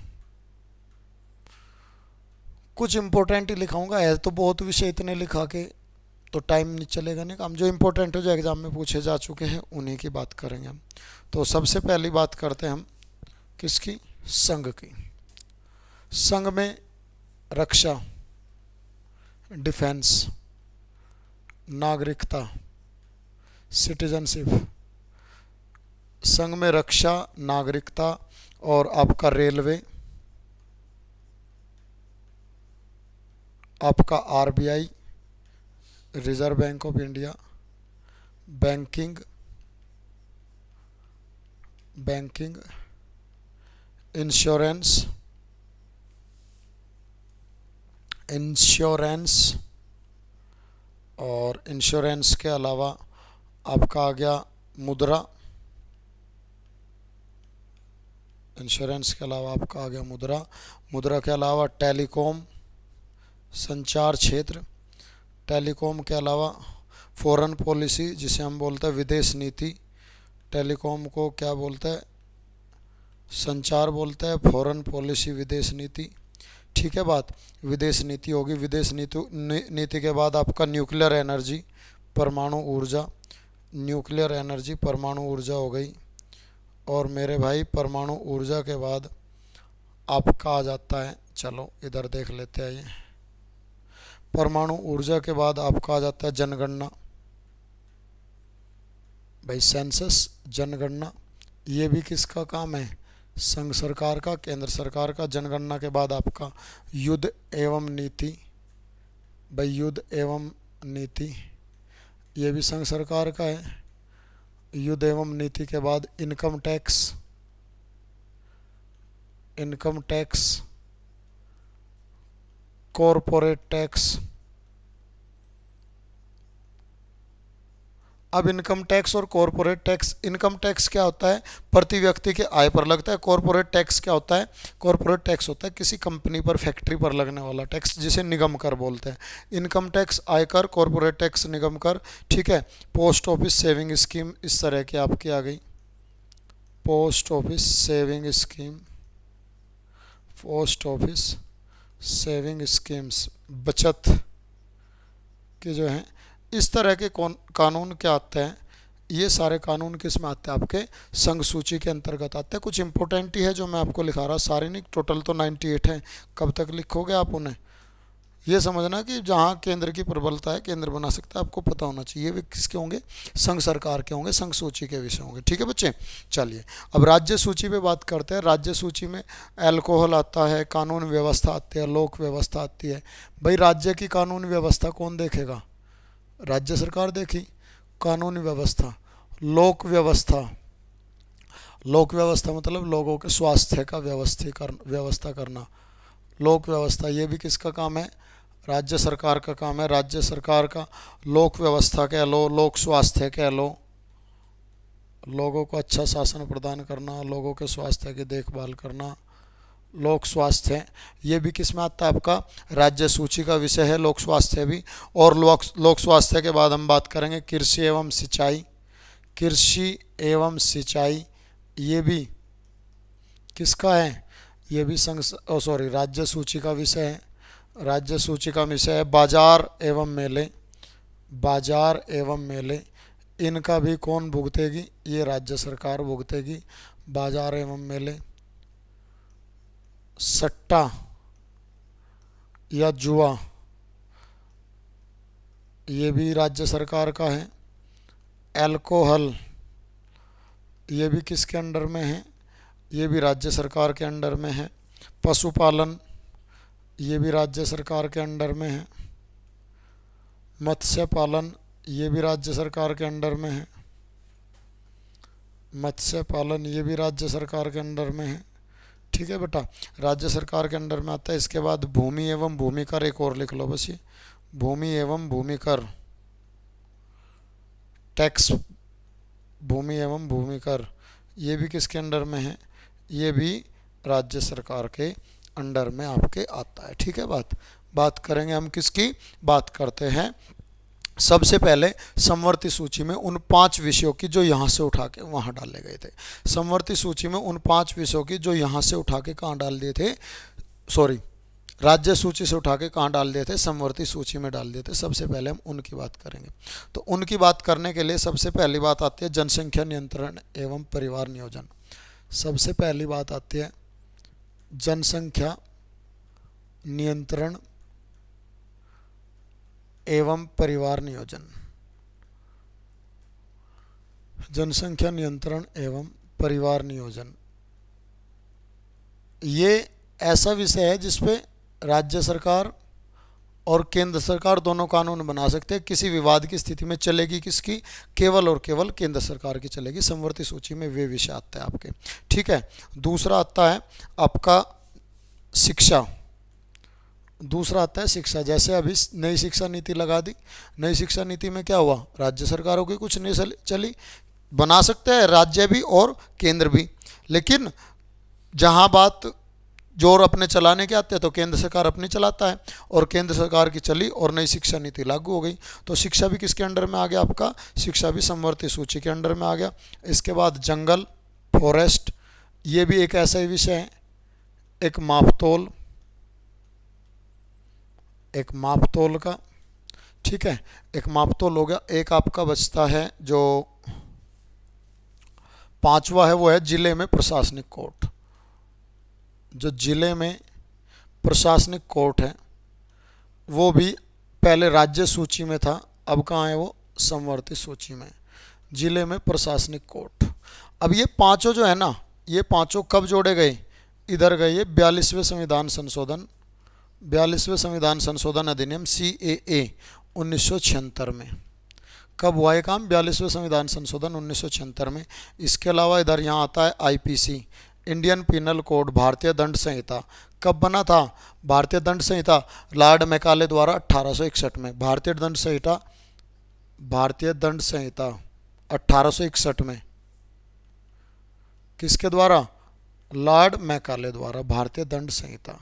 कुछ इंपॉर्टेंट ही लिखाऊंगा, है तो बहुत विषय, इतने लिखा के तो टाइम नहीं चलेगा। नहीं, हम जो इंपॉर्टेंट हो जो एग्जाम में पूछे जा चुके हैं उन्हीं की बात करेंगे हम। तो सबसे पहली बात करते हैं हम किसकी? संघ की। संघ में रक्षा, डिफेंस, नागरिकता, सिटीजनशिप। संघ में रक्षा, नागरिकता और आपका रेलवे, आपका RBI reserve bank of India, banking, insurance, और इंश्योरेंस के अलावा आपका आ गया मुद्रा। इंश्योरेंस के अलावा आपका आ गया मुद्रा। मुद्रा के अलावा टेलीकॉम, संचार क्षेत्र। टेलीकॉम के अलावा फॉरेन पॉलिसी, जिसे हम बोलते हैं विदेश नीति। टेलीकॉम को क्या बोलते हैं? संचार बोलते हैं, फॉरेन पॉलिसी विदेश नीति। ठीक है बात, विदेश नीति होगी। विदेश नीति के बाद आपका न्यूक्लियर एनर्जी, परमाणु ऊर्जा। न्यूक्लियर एनर्जी, परमाणु ऊर्जा हो गई। और मेरे भाई परमाणु ऊर्जा के बाद आपका आ जाता है, चलो इधर देख लेते हैं, ये परमाणु ऊर्जा के बाद आपका आ जाता है जनगणना। भाई सेंसस, जनगणना, ये भी किसका काम है? संघ सरकार का, केंद्र सरकार का। जनगणना के बाद आपका युद्ध एवं नीति। भाई युद्ध एवं नीति ये भी संघ सरकार का है। युद्ध एवं नीति के बाद इनकम टैक्स, कॉरपोरेट टैक्स अब इनकम टैक्स और कॉरपोरेट टैक्स। इनकम टैक्स क्या होता है? प्रति व्यक्ति के आय पर लगता है। कॉरपोरेट टैक्स क्या होता है? कॉरपोरेट टैक्स होता है किसी कंपनी पर, फैक्ट्री पर लगने वाला टैक्स, जिसे निगम कर बोलते हैं। इनकम टैक्स आयकर, कॉरपोरेट टैक्स निगम कर। ठीक है। पोस्ट ऑफिस सेविंग स्कीम इस तरह की आपकी आ गई, post office saving scheme, post office saving schemes, बचत के जो हैं, इस तरह के कानून क्या आते हैं? ये सारे कानून किस में आते हैं? आपके संघ सूची के अंतर्गत आते हैं। कुछ इंपॉर्टेंट ही है जो मैं आपको लिखा रहा, सारे नहीं, टोटल तो 98 हैं। कब तक लिखोगे आप उन्हें? ये समझना कि जहाँ केंद्र की प्रबलता है केंद्र बना सकता है, आपको पता होना चाहिए। ये भी किसके होंगे? संघ सरकार के होंगे, संघ सूची के विषय होंगे। ठीक है बच्चे, चलिए अब राज्य सूची पे बात करते हैं। राज्य सूची में अल्कोहल आता है, कानून व्यवस्था आती है, लोक व्यवस्था आती है। भाई राज्य की कानून व्यवस्था कौन देखेगा? राज्य सरकार देखी। कानूनी व्यवस्था, लोक व्यवस्था, लोक व्यवस्था मतलब लोगों के स्वास्थ्य का व्यवस्था करना। लोक व्यवस्था ये भी किसका काम है? राज्य सरकार का काम है। राज्य सरकार का लोक व्यवस्था कह लो, लोक स्वास्थ्य कह लो, लोगों को अच्छा शासन प्रदान करना, लोगों के स्वास्थ्य की देखभाल करना, लोक स्वास्थ्य, ये भी किस में आता है? आपका राज्य सूची का विषय है लोक स्वास्थ्य भी। और लोक स्वास्थ्य के बाद हम बात करेंगे कृषि एवं सिंचाई। कृषि एवं सिंचाई ये भी किसका है? ये भी राज्य सूची का विषय है। राज्य सूची का विषय है बाजार एवं मेले। बाजार एवं मेले इनका भी कौन भुगतेगी? ये राज्य सरकार भुगतेगी। बाजार एवं मेले, सट्टा या जुआ ये भी राज्य सरकार का है। अल्कोहल ये भी किसके अंडर में है? ये भी राज्य सरकार के अंडर में है। पशुपालन ये भी राज्य सरकार के अंडर में है। मत्स्य पालन ये भी राज्य सरकार के अंडर में है। मत्स्य पालन ये भी राज्य सरकार के अंडर में है। ठीक है बेटा, राज्य सरकार के अंडर में आता है। इसके बाद भूमि एवं भूमि कर एक और लिख लो बस, ये भूमि एवं भूमि कर टैक्स, भूमि एवं भूमि कर ये भी किसके अंडर में है? ये भी राज्य सरकार के अंडर में आपके आता है। ठीक है, बात करेंगे हम किसकी? बात करते हैं सबसे पहले समवर्ती सूची में उन 5 विषयों की जो यहाँ से उठा के वहाँ डाले गए थे। समवर्ती सूची में उन 5 विषयों की जो यहाँ से उठा के कहाँ डाल दिए थे? राज्य सूची से उठा के कहाँ डाल दिए थे? समवर्ती सूची में डाल दिए थे। सबसे पहले हम उनकी बात करेंगे। तो उनकी बात करने के लिए सबसे पहली बात आती है जनसंख्या नियंत्रण एवं परिवार नियोजन। सबसे पहली बात आती है जनसंख्या नियंत्रण एवं परिवार नियोजन। जनसंख्या नियंत्रण एवं परिवार नियोजन ये ऐसा विषय है जिसपे राज्य सरकार और केंद्र सरकार दोनों कानून बना सकते हैं। किसी विवाद की स्थिति में चलेगी किसकी? केवल और केवल केंद्र सरकार की चलेगी। समवर्ती सूची में वे विषय आते हैं आपके। ठीक है, दूसरा आता है आपका शिक्षा। दूसरा आता है शिक्षा। जैसे अभी नई शिक्षा नीति लगा दी। नई शिक्षा नीति में क्या हुआ? राज्य सरकारों की कुछ नहीं चली, बना सकते हैं राज्य भी और केंद्र भी, लेकिन जहां बात जोर अपने चलाने के आते हैं तो केंद्र सरकार अपनी चलाता है, और केंद्र सरकार की चली और नई शिक्षा नीति लागू हो गई। तो शिक्षा भी किसके अंडर में आ गया आपका? शिक्षा भी समवर्ती सूची के अंडर में आ गया। इसके बाद जंगल, फॉरेस्ट, ये भी एक ऐसा ही विषय है। एक मापतोल का, ठीक है, एक मापतोल हो गया। एक आपका बचता है जो 5वां है, वो है जिले में प्रशासनिक कोर्ट। जो जिले में प्रशासनिक कोर्ट है वो भी पहले राज्य सूची में था, अब कहाँ है वो? समवर्ती सूची में। जिले में प्रशासनिक कोर्ट। अब ये पांचों जो है ना, ये पांचों कब जोड़े गए? इधर गए ये 42वें संविधान संशोधन, 42वें संविधान संशोधन अधिनियम CAA 1976 में। कब हुआ ये काम? 42वें संविधान संशोधन 1976 में। इसके अलावा इधर यहाँ आता है IPC, इंडियन पिनल कोड, भारतीय दंड संहिता। कब बना था भारतीय दंड संहिता? लॉर्ड मैकाले द्वारा 1861 में। भारतीय दंड संहिता भारतीय दंड संहिता 1861 में किसके द्वारा? लॉर्ड मैकाले द्वारा भारतीय दंड संहिता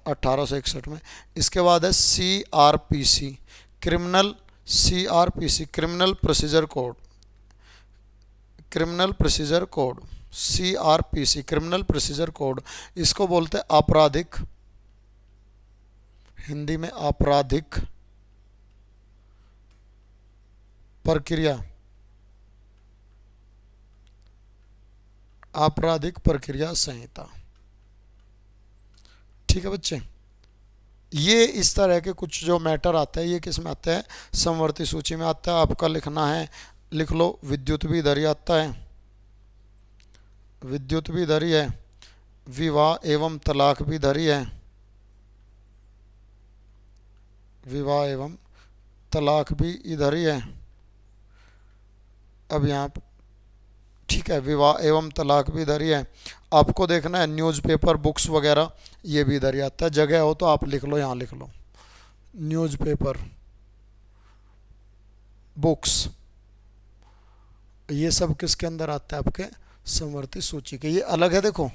1861 में। इसके बाद है CRPC criminal, CRPC criminal procedure code, criminal procedure code, CRPC criminal procedure code. इसको बोलते हैं आपराधिक, हिंदी में आपराधिक प्रक्रिया, आपराधिक प्रक्रिया संहिता। ठीक है बच्चे, ये इस तरह के कुछ जो मैटर आता है ये किस में आता है? समवर्ती सूची में आता है। आपका लिखना है, लिख लो, विद्युत भी इधर ही आता है, विद्युत भी इधर ही है, विवाह एवं तलाक भी इधर ही है, विवाह एवं तलाक भी इधर ही है। अब यहाँ, ठीक है, विवाह एवं तलाक भी इधर ही है। आपको देखना है न्यूज़पेपर बुक्स वगैरह, ये भी इधर ही आता है। जगह हो तो आप लिख लो, यहाँ लिख लो, न्यूज़पेपर बुक्स, ये सब किसके अंदर आता है? आपके समवर्ती सूची के। ये अलग है, देखो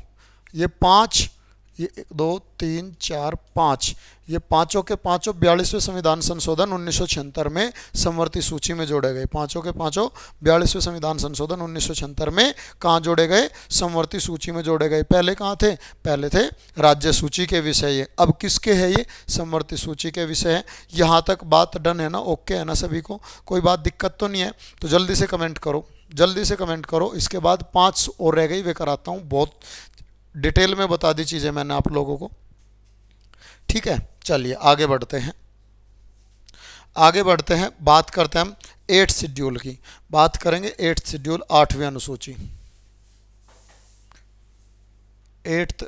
ये 5, ये 1 2 3 4 5, ये पांचों के पांचों 42वें संविधान संशोधन 1976 में समवर्ती सूची में जोड़े गए। पांचों के पांचों 42वें संविधान संशोधन 1976 में कहाँ जोड़े गए? समवर्ती सूची में जोड़े गए। पहले कहाँ थे? पहले थे राज्य सूची के विषय। ये अब किसके है? ये समवर्ती सूची के विषय है। यहाँ तक बात डन है ना? ओके है ना सभी को? कोई बात दिक्कत तो नहीं है? तो जल्दी से कमेंट करो, जल्दी से कमेंट करो। इसके बाद 5 और रह गई, वे कराता हूँ। बहुत डिटेल में बता दी चीज़ें मैंने आप लोगों को। ठीक है, चलिए आगे बढ़ते हैं, आगे बढ़ते हैं। बात करते हैं हम 8th शेड्यूल की। बात करेंगे 8th शेड्यूल, 8वीं अनुसूची। 8th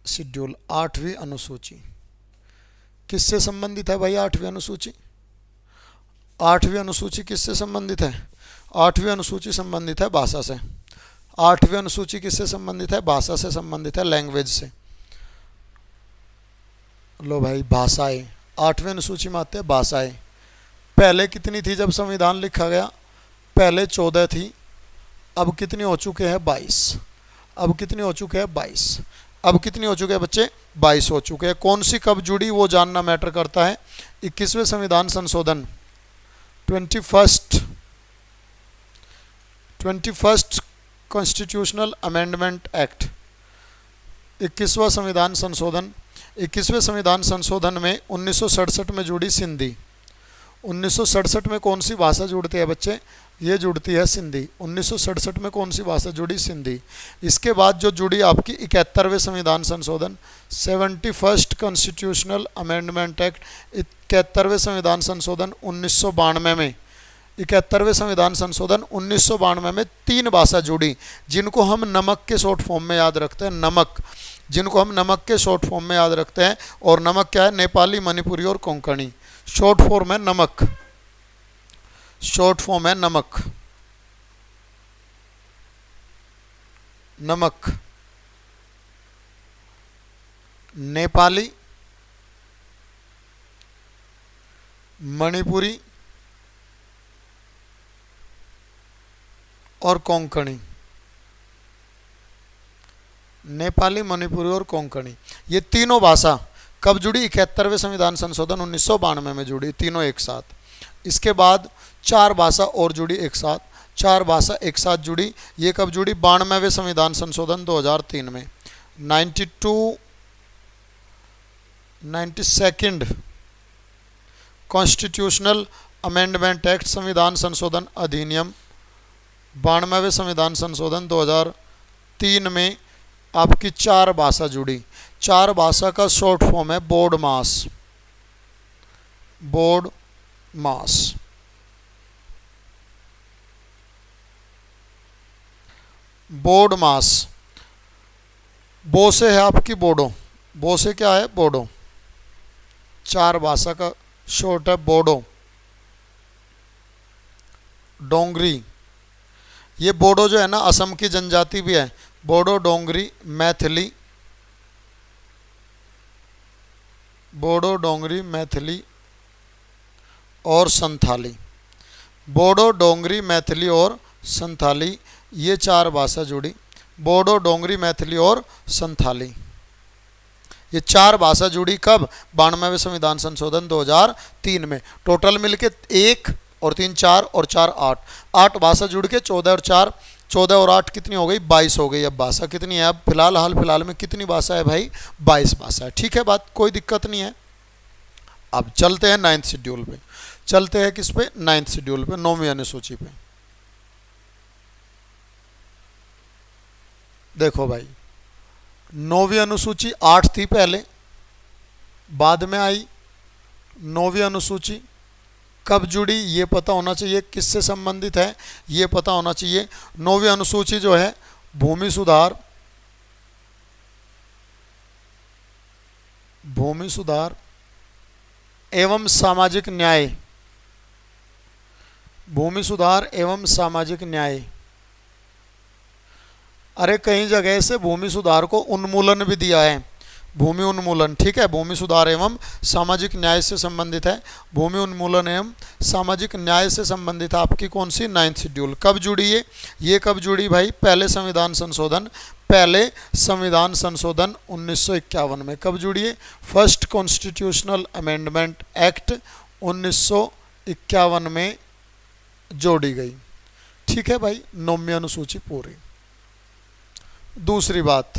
शेड्यूल, 8वीं अनुसूची किससे संबंधित है भाई? 8वीं अनुसूची, 8वीं अनुसूची किससे संबंधित है? 8वीं अनुसूची संबंधित है भाषा से। 8वीं अनुसूची किससे संबंधित है? भाषा से संबंधित है, लैंग्वेज से। लो भाई, भाषाएं 8वीं अनुसूची में आते हैं भाषाएं। पहले कितनी थी जब संविधान लिखा गया? पहले 14 थी, अब कितनी हो चुके हैं? 22। अब कितनी हो चुके हैं? 22। अब कितनी हो चुके हैं बच्चे? 22 हो चुके हैं। कौन सी कब जुड़ी वो जानना मैटर करता है। 21वें संविधान संशोधन 21st कॉन्स्टिट्यूशनल अमेंडमेंट एक्ट, 21वां संविधान संशोधन। 21वें संविधान संशोधन में 1967 में जुड़ी सिंधी। 1967 में कौन सी भाषा जुड़ती है बच्चे? ये जुड़ती है सिंधी। 1967 में कौन सी भाषा जुड़ी? सिंधी। इसके बाद जो जुड़ी आपकी 71वें संविधान संशोधन, 71st कॉन्स्टिट्यूशनल अमेंडमेंट एक्ट, 71वें संविधान संशोधन 1992 में, 71वें संविधान संशोधन 1992 में 3 भाषा जुड़ी, जिनको हम नमक के शॉर्ट फॉर्म में याद रखते हैं। नमक, जिनको हम नमक के शॉर्ट फॉर्म में याद रखते हैं। और नमक क्या है? नेपाली, मणिपुरी और कोंकणी। शॉर्ट फॉर्म है नमक, शॉर्ट फॉर्म है नमक, नमक। नेपाली, मणिपुरी और कोंकणी। नेपाली, मणिपुरी और कोंकणी, ये तीनों भाषा कब जुड़ी? 71वें संविधान संशोधन 1992 में जुड़ी, तीनों एक साथ। इसके बाद 4 भाषा और जुड़ी एक साथ, 4 भाषा एक साथ जुड़ी। ये कब जुड़ी? 92वें संविधान संशोधन 2003 में। 92nd कॉन्स्टिट्यूशनल अमेंडमेंट एक्ट, संविधान संशोधन अधिनियम, 92वें संविधान संशोधन 2003 में आपकी 4 भाषा जुड़ी। 4 भाषा का शॉर्ट फॉर्म है बोर्ड मास, बोर्ड मास। बोर्ड मास, बो से है आपकी बोडो, बो से क्या है? बोडो। 4 भाषा का शॉर्ट है बोडो। डोंगरी, ये बोडो जो है ना असम की जनजाति भी है। बोडो, डोंगरी, मैथिली, बोडो, डोंगरी, मैथिली और संथाली, बोडो, डोंगरी, मैथिली और संथाली, ये 4 भाषा जुड़ी। बोडो, डोंगरी, मैथिली और संथाली, ये 4 भाषा जुड़ी कब? 92वें संविधान संशोधन 2003 में। टोटल मिलके 1 और 3 4 और 4 8, 8 भाषा जुड़ के 14 और 4, 14 और 8 कितनी हो गई? 22 हो गई। अब भाषा कितनी है? अब फिलहाल हाल फिलहाल में कितनी भाषा है भाई? 22 भाषा है। ठीक है बात, कोई दिक्कत नहीं है। अब चलते हैं 9th शेड्यूल पे। चलते हैं किस पे? 9th शेड्यूल पे, 9वीं अनुसूची पे। देखो भाई, 9वीं अनुसूची 8 थी पहले, बाद में आई 9वीं अनुसूची। कब जुड़ी ये पता होना चाहिए, किससे संबंधित है ये पता होना चाहिए। 9वीं अनुसूची जो है भूमि सुधार, भूमि सुधार एवं सामाजिक न्याय, भूमि सुधार एवं सामाजिक न्याय। अरे कई जगह से भूमि सुधार को उन्मूलन भी दिया है, भूमि उन्मूलन। ठीक है, भूमि सुधार एवं सामाजिक न्याय से संबंधित है। भूमि उन्मूलन एवं सामाजिक न्याय से संबंधित आपकी कौन सी? 9th schedule. कब जुड़ी ये कब जुड़ी भाई? पहले संविधान संशोधन, पहले संविधान संशोधन 1951 में। कब जुड़ी है? फर्स्ट कॉन्स्टिट्यूशनल अमेंडमेंट एक्ट 1951 में जोड़ी गई। ठीक है भाई, 9वीं अनुसूची पूरी। दूसरी बात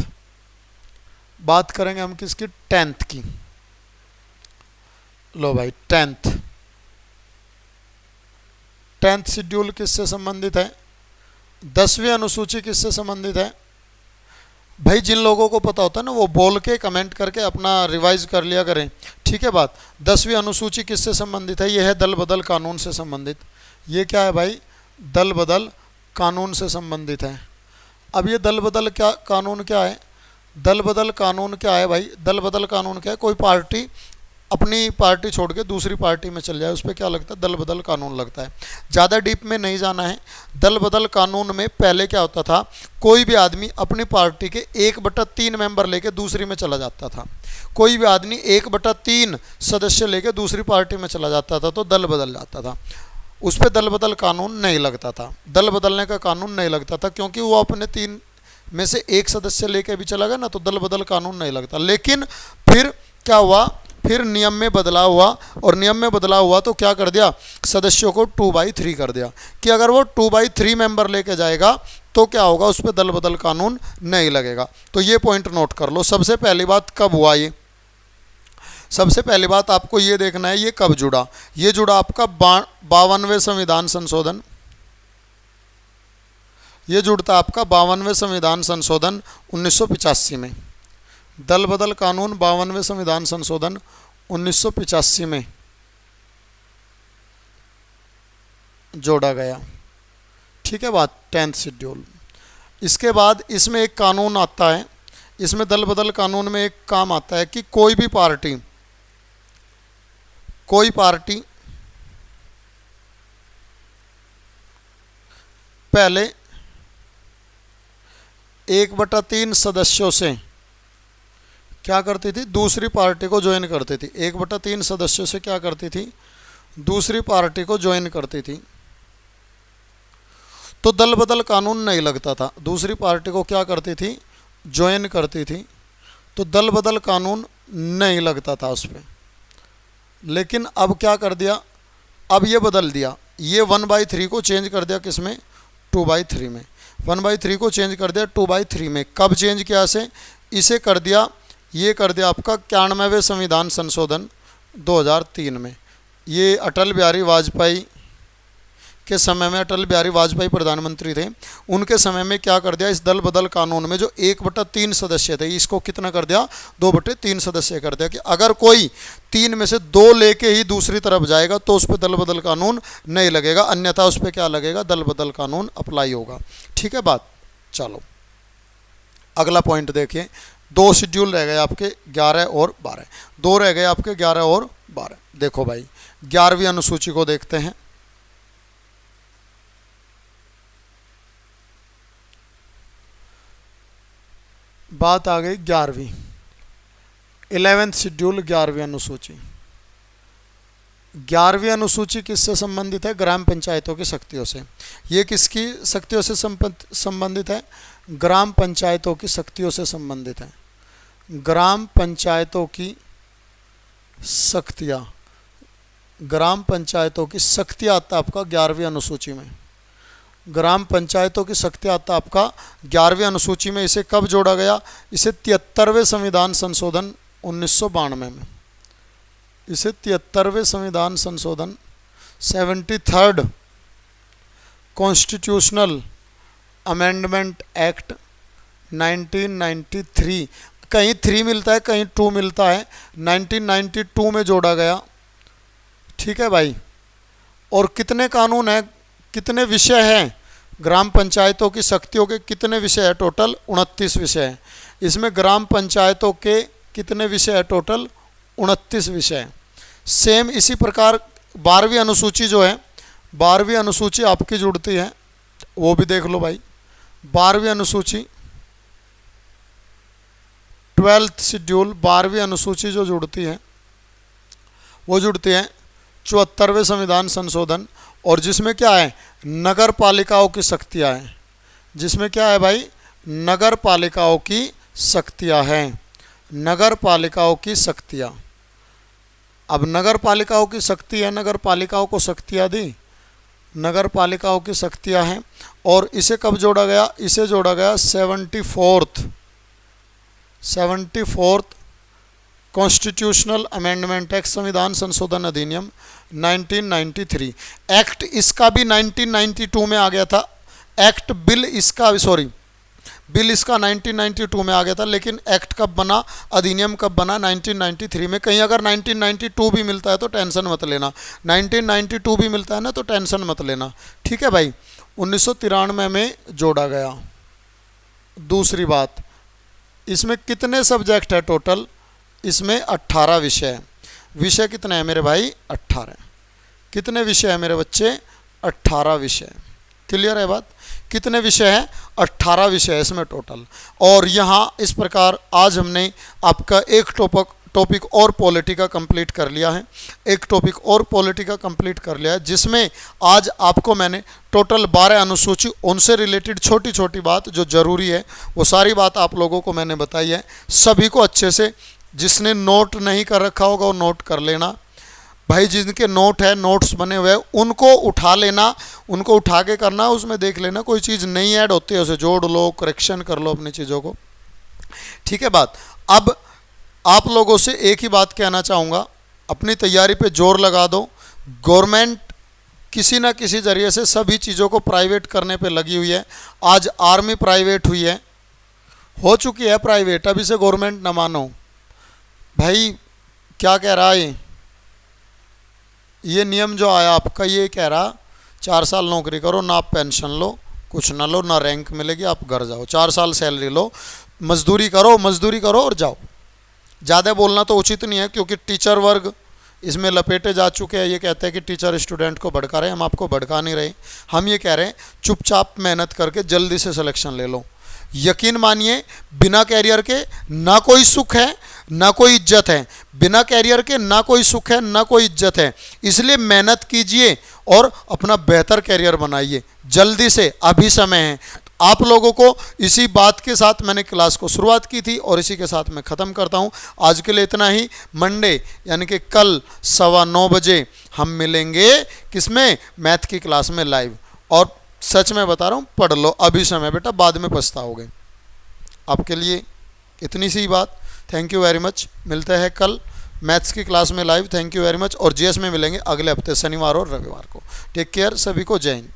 करेंगे हम किसकी? 10th की। लो भाई, 10th शेड्यूल किससे संबंधित है? 10वीं अनुसूची किससे संबंधित है? भाई जिन लोगों को पता होता है ना वो बोल के कमेंट करके अपना रिवाइज कर लिया करें। ठीक है बात। 10वीं अनुसूची किससे संबंधित है? ये है दल बदल कानून से संबंधित। ये क्या है भाई? दल बदल कानून से संबंधित है। अब ये दल बदल कानून क्या है? दल बदल कानून क्या है भाई? दल बदल कानून क्या है? कोई पार्टी अपनी पार्टी छोड़ के दूसरी पार्टी में चल जाए, उस पर क्या लगता है? दल बदल कानून लगता है। ज़्यादा डीप में नहीं जाना है। दल बदल कानून में पहले क्या होता था? कोई भी आदमी अपनी पार्टी के 1/3 मेंबर लेके दूसरी में चला जाता था। कोई भी आदमी 1/3 सदस्य लेके दूसरी पार्टी में चला जाता था तो दल बदल जाता था। उस पर दल बदल कानून नहीं लगता था। दल बदलने का कानून नहीं लगता था क्योंकि वो अपने 3 में से 1 सदस्य लेके भी चला गया ना, तो दल बदल कानून नहीं लगता। लेकिन फिर क्या हुआ? फिर नियम में बदलाव हुआ, और नियम में बदलाव हुआ तो क्या कर दिया? सदस्यों को 2/3 कर दिया कि अगर वो 2/3 मेंबर लेके जाएगा तो क्या होगा? उस पर दल बदल कानून नहीं लगेगा। तो ये पॉइंट नोट कर लो। सबसे पहली बात, कब हुआ ये? सबसे पहली बात आपको ये देखना है ये कब जुड़ा। ये जुड़ा आपका 52वें संविधान संशोधन, ये जुड़ता आपका 52वें संविधान संशोधन 1985 में। दल बदल कानून 52वें संविधान संशोधन 1985 में जोड़ा गया। ठीक है बात, 10th शेड्यूल। इसके बाद इसमें एक कानून आता है, इसमें दल बदल कानून में एक काम आता है कि कोई पार्टी पहले 1/3 सदस्यों से क्या करती थी? दूसरी पार्टी को ज्वाइन करती थी। 1/3 सदस्यों से क्या करती थी? दूसरी पार्टी को ज्वाइन करती थी। तो दल बदल कानून नहीं लगता था। दूसरी पार्टी को क्या करती थी? ज्वाइन करती थी। तो दल बदल कानून नहीं लगता था उस पर। लेकिन अब क्या कर दिया? अब ये बदल दिया, ये 1/3 को चेंज कर दिया किस में? 2/3 में। 1/3 को चेंज कर दिया 2/3 में। कब चेंज किया इसे कर दिया, ये कर दिया आपका 91वें संविधान संशोधन 2003 में। ये अटल बिहारी वाजपेयी के समय में, अटल बिहारी वाजपेयी प्रधानमंत्री थे, उनके समय में क्या कर दिया? इस दल बदल कानून में जो 1/3 सदस्य थे, इसको कितना कर दिया? 2/3 सदस्य कर दिया कि अगर कोई 3 में से 2 लेके ही दूसरी तरफ जाएगा तो उस पर दल बदल कानून नहीं लगेगा, अन्यथा उस पर क्या लगेगा? दल बदल कानून अप्लाई होगा। ठीक है बात। चलो अगला पॉइंट देखिए। 2 शेड्यूल रह गए आपके, 11 और 12। 2 रह गए आपके, 11 और 12। देखो भाई 11वीं अनुसूची को देखते हैं। बात आ गई 11वीं, 11th शेड्यूल, 11वीं अनुसूची। 11वीं अनुसूची किससे संबंधित है? ग्राम पंचायतों की शक्तियों से। ये किसकी शक्तियों से संबंधित है? ग्राम पंचायतों की शक्तियों से संबंधित है। ग्राम पंचायतों की शक्तियाँ, ग्राम पंचायतों की शक्तियाँ आता आपका 11वीं अनुसूची में। ग्राम पंचायतों की शक्ति आता आपका 11वीं अनुसूची में। इसे कब जोड़ा गया? इसे 73वें संविधान संशोधन 1992 में। इसे 73वें संविधान संशोधन 73rd कॉन्स्टिट्यूशनल अमेंडमेंट एक्ट 1993, कहीं 3 मिलता है कहीं 2 मिलता है, 1992 में जोड़ा गया। ठीक है भाई। और कितने कानून हैं, कितने विषय हैं? ग्राम पंचायतों की शक्तियों के कितने विषय है? टोटल 29 विषय हैं। इसमें ग्राम पंचायतों के कितने विषय है? टोटल 29 विषय। सेम इसी प्रकार 12वीं अनुसूची जो है, 12वीं अनुसूची आपकी जुड़ती है, वो भी देख लो भाई। 12वीं अनुसूची 12th शेड्यूल, 12वीं अनुसूची जो जुड़ती है वो जुड़ती है 74वें संविधान संशोधन, और जिसमें क्या है? नगर पालिकाओं की शक्तियाँ हैं। जिसमें क्या है भाई? नगर पालिकाओं की शक्तियाँ हैं। नगर पालिकाओं की शक्तियाँ। अब नगर पालिकाओं की शक्ति है, नगर पालिकाओं को शक्तियाँ दी, नगर पालिकाओं की शक्तियाँ हैं। और इसे कब जोड़ा गया? इसे जोड़ा गया 74th कॉन्स्टिट्यूशनल अमेंडमेंट एक्ट, संविधान संशोधन अधिनियम 1993। एक्ट इसका भी 1992 में आ गया था। एक्ट बिल इसका, सॉरी, बिल इसका 1992 में आ गया था, लेकिन एक्ट कब बना, अधिनियम कब बना? 1993 में। कहीं अगर 1992 भी मिलता है तो टेंशन मत लेना, 1992 भी मिलता है ना तो टेंशन मत लेना। ठीक है भाई। 1993 में जोड़ा गया। दूसरी बात, इसमें कितने सब्जेक्ट है टोटल? इसमें 18 विषय हैं। विषय कितने हैं मेरे भाई? 18। कितने विषय हैं मेरे बच्चे? 18 विषय। क्लियर है बात? कितने विषय हैं? 18 विषय है इसमें टोटल। और यहाँ इस प्रकार आज हमने आपका एक टॉपिक और पॉलिटी का कंप्लीट कर लिया है। एक टॉपिक और पॉलिटी का कंप्लीट कर लिया है, जिसमें आज आपको मैंने टोटल 12 अनुसूची, उनसे रिलेटेड छोटी छोटी बात जो ज़रूरी है वो सारी बात आप लोगों को मैंने बताई है। सभी को अच्छे से, जिसने नोट नहीं कर रखा होगा वो नोट कर लेना भाई। जिनके नोट है, नोट्स बने हुए, उनको उठा लेना, उनको उठा के करना, उसमें देख लेना कोई चीज़ नहीं ऐड होती है उसे जोड़ लो, करेक्शन कर लो अपनी चीज़ों को। ठीक है बात। अब आप लोगों से एक ही बात कहना चाहूँगा, अपनी तैयारी पे जोर लगा दो। गवर्नमेंट किसी ना किसी ज़रिए से सभी चीज़ों को प्राइवेट करने पे लगी हुई है। आज आर्मी प्राइवेट हुई है, हो चुकी है प्राइवेट, अब इसे गवर्नमेंट ना मानो भाई। क्या कह रहा है ये नियम जो आया आपका, ये कह रहा 4 साल नौकरी करो, ना आप पेंशन लो, कुछ ना लो, ना रैंक मिलेगी, आप घर जाओ, 4 साल सैलरी लो, मजदूरी करो और जाओ। ज़्यादा बोलना तो उचित नहीं है, क्योंकि टीचर वर्ग इसमें लपेटे जा चुके हैं। ये कहते हैं कि टीचर स्टूडेंट को भड़का रहे हैं। हम आपको भड़का नहीं रहे, हम ये कह रहे हैं चुपचाप मेहनत करके जल्दी से सिलेक्शन ले लो। यकीन मानिए, बिना कैरियर के ना कोई सुख है ना कोई इज्जत है। बिना कैरियर के ना कोई सुख है ना कोई इज्जत है। इसलिए मेहनत कीजिए और अपना बेहतर कैरियर बनाइए जल्दी से, अभी समय है। आप लोगों को इसी बात के साथ मैंने क्लास को शुरुआत की थी और इसी के साथ मैं ख़त्म करता हूँ। आज के लिए इतना ही। मंडे यानी कि कल 9:15 बजे हम मिलेंगे, किसमें? मैथ की क्लास में लाइव। और सच में बता रहा हूँ, पढ़ लो अभी समय बेटा, बाद में पछताओगे। आपके लिए इतनी सी बात। Thank you very much. मिलते हैं कल मैथ्स की क्लास में live. Thank you very much. और जीएस में मिलेंगे अगले हफ्ते शनिवार और रविवार को। टेक केयर, सभी को जय हिंद।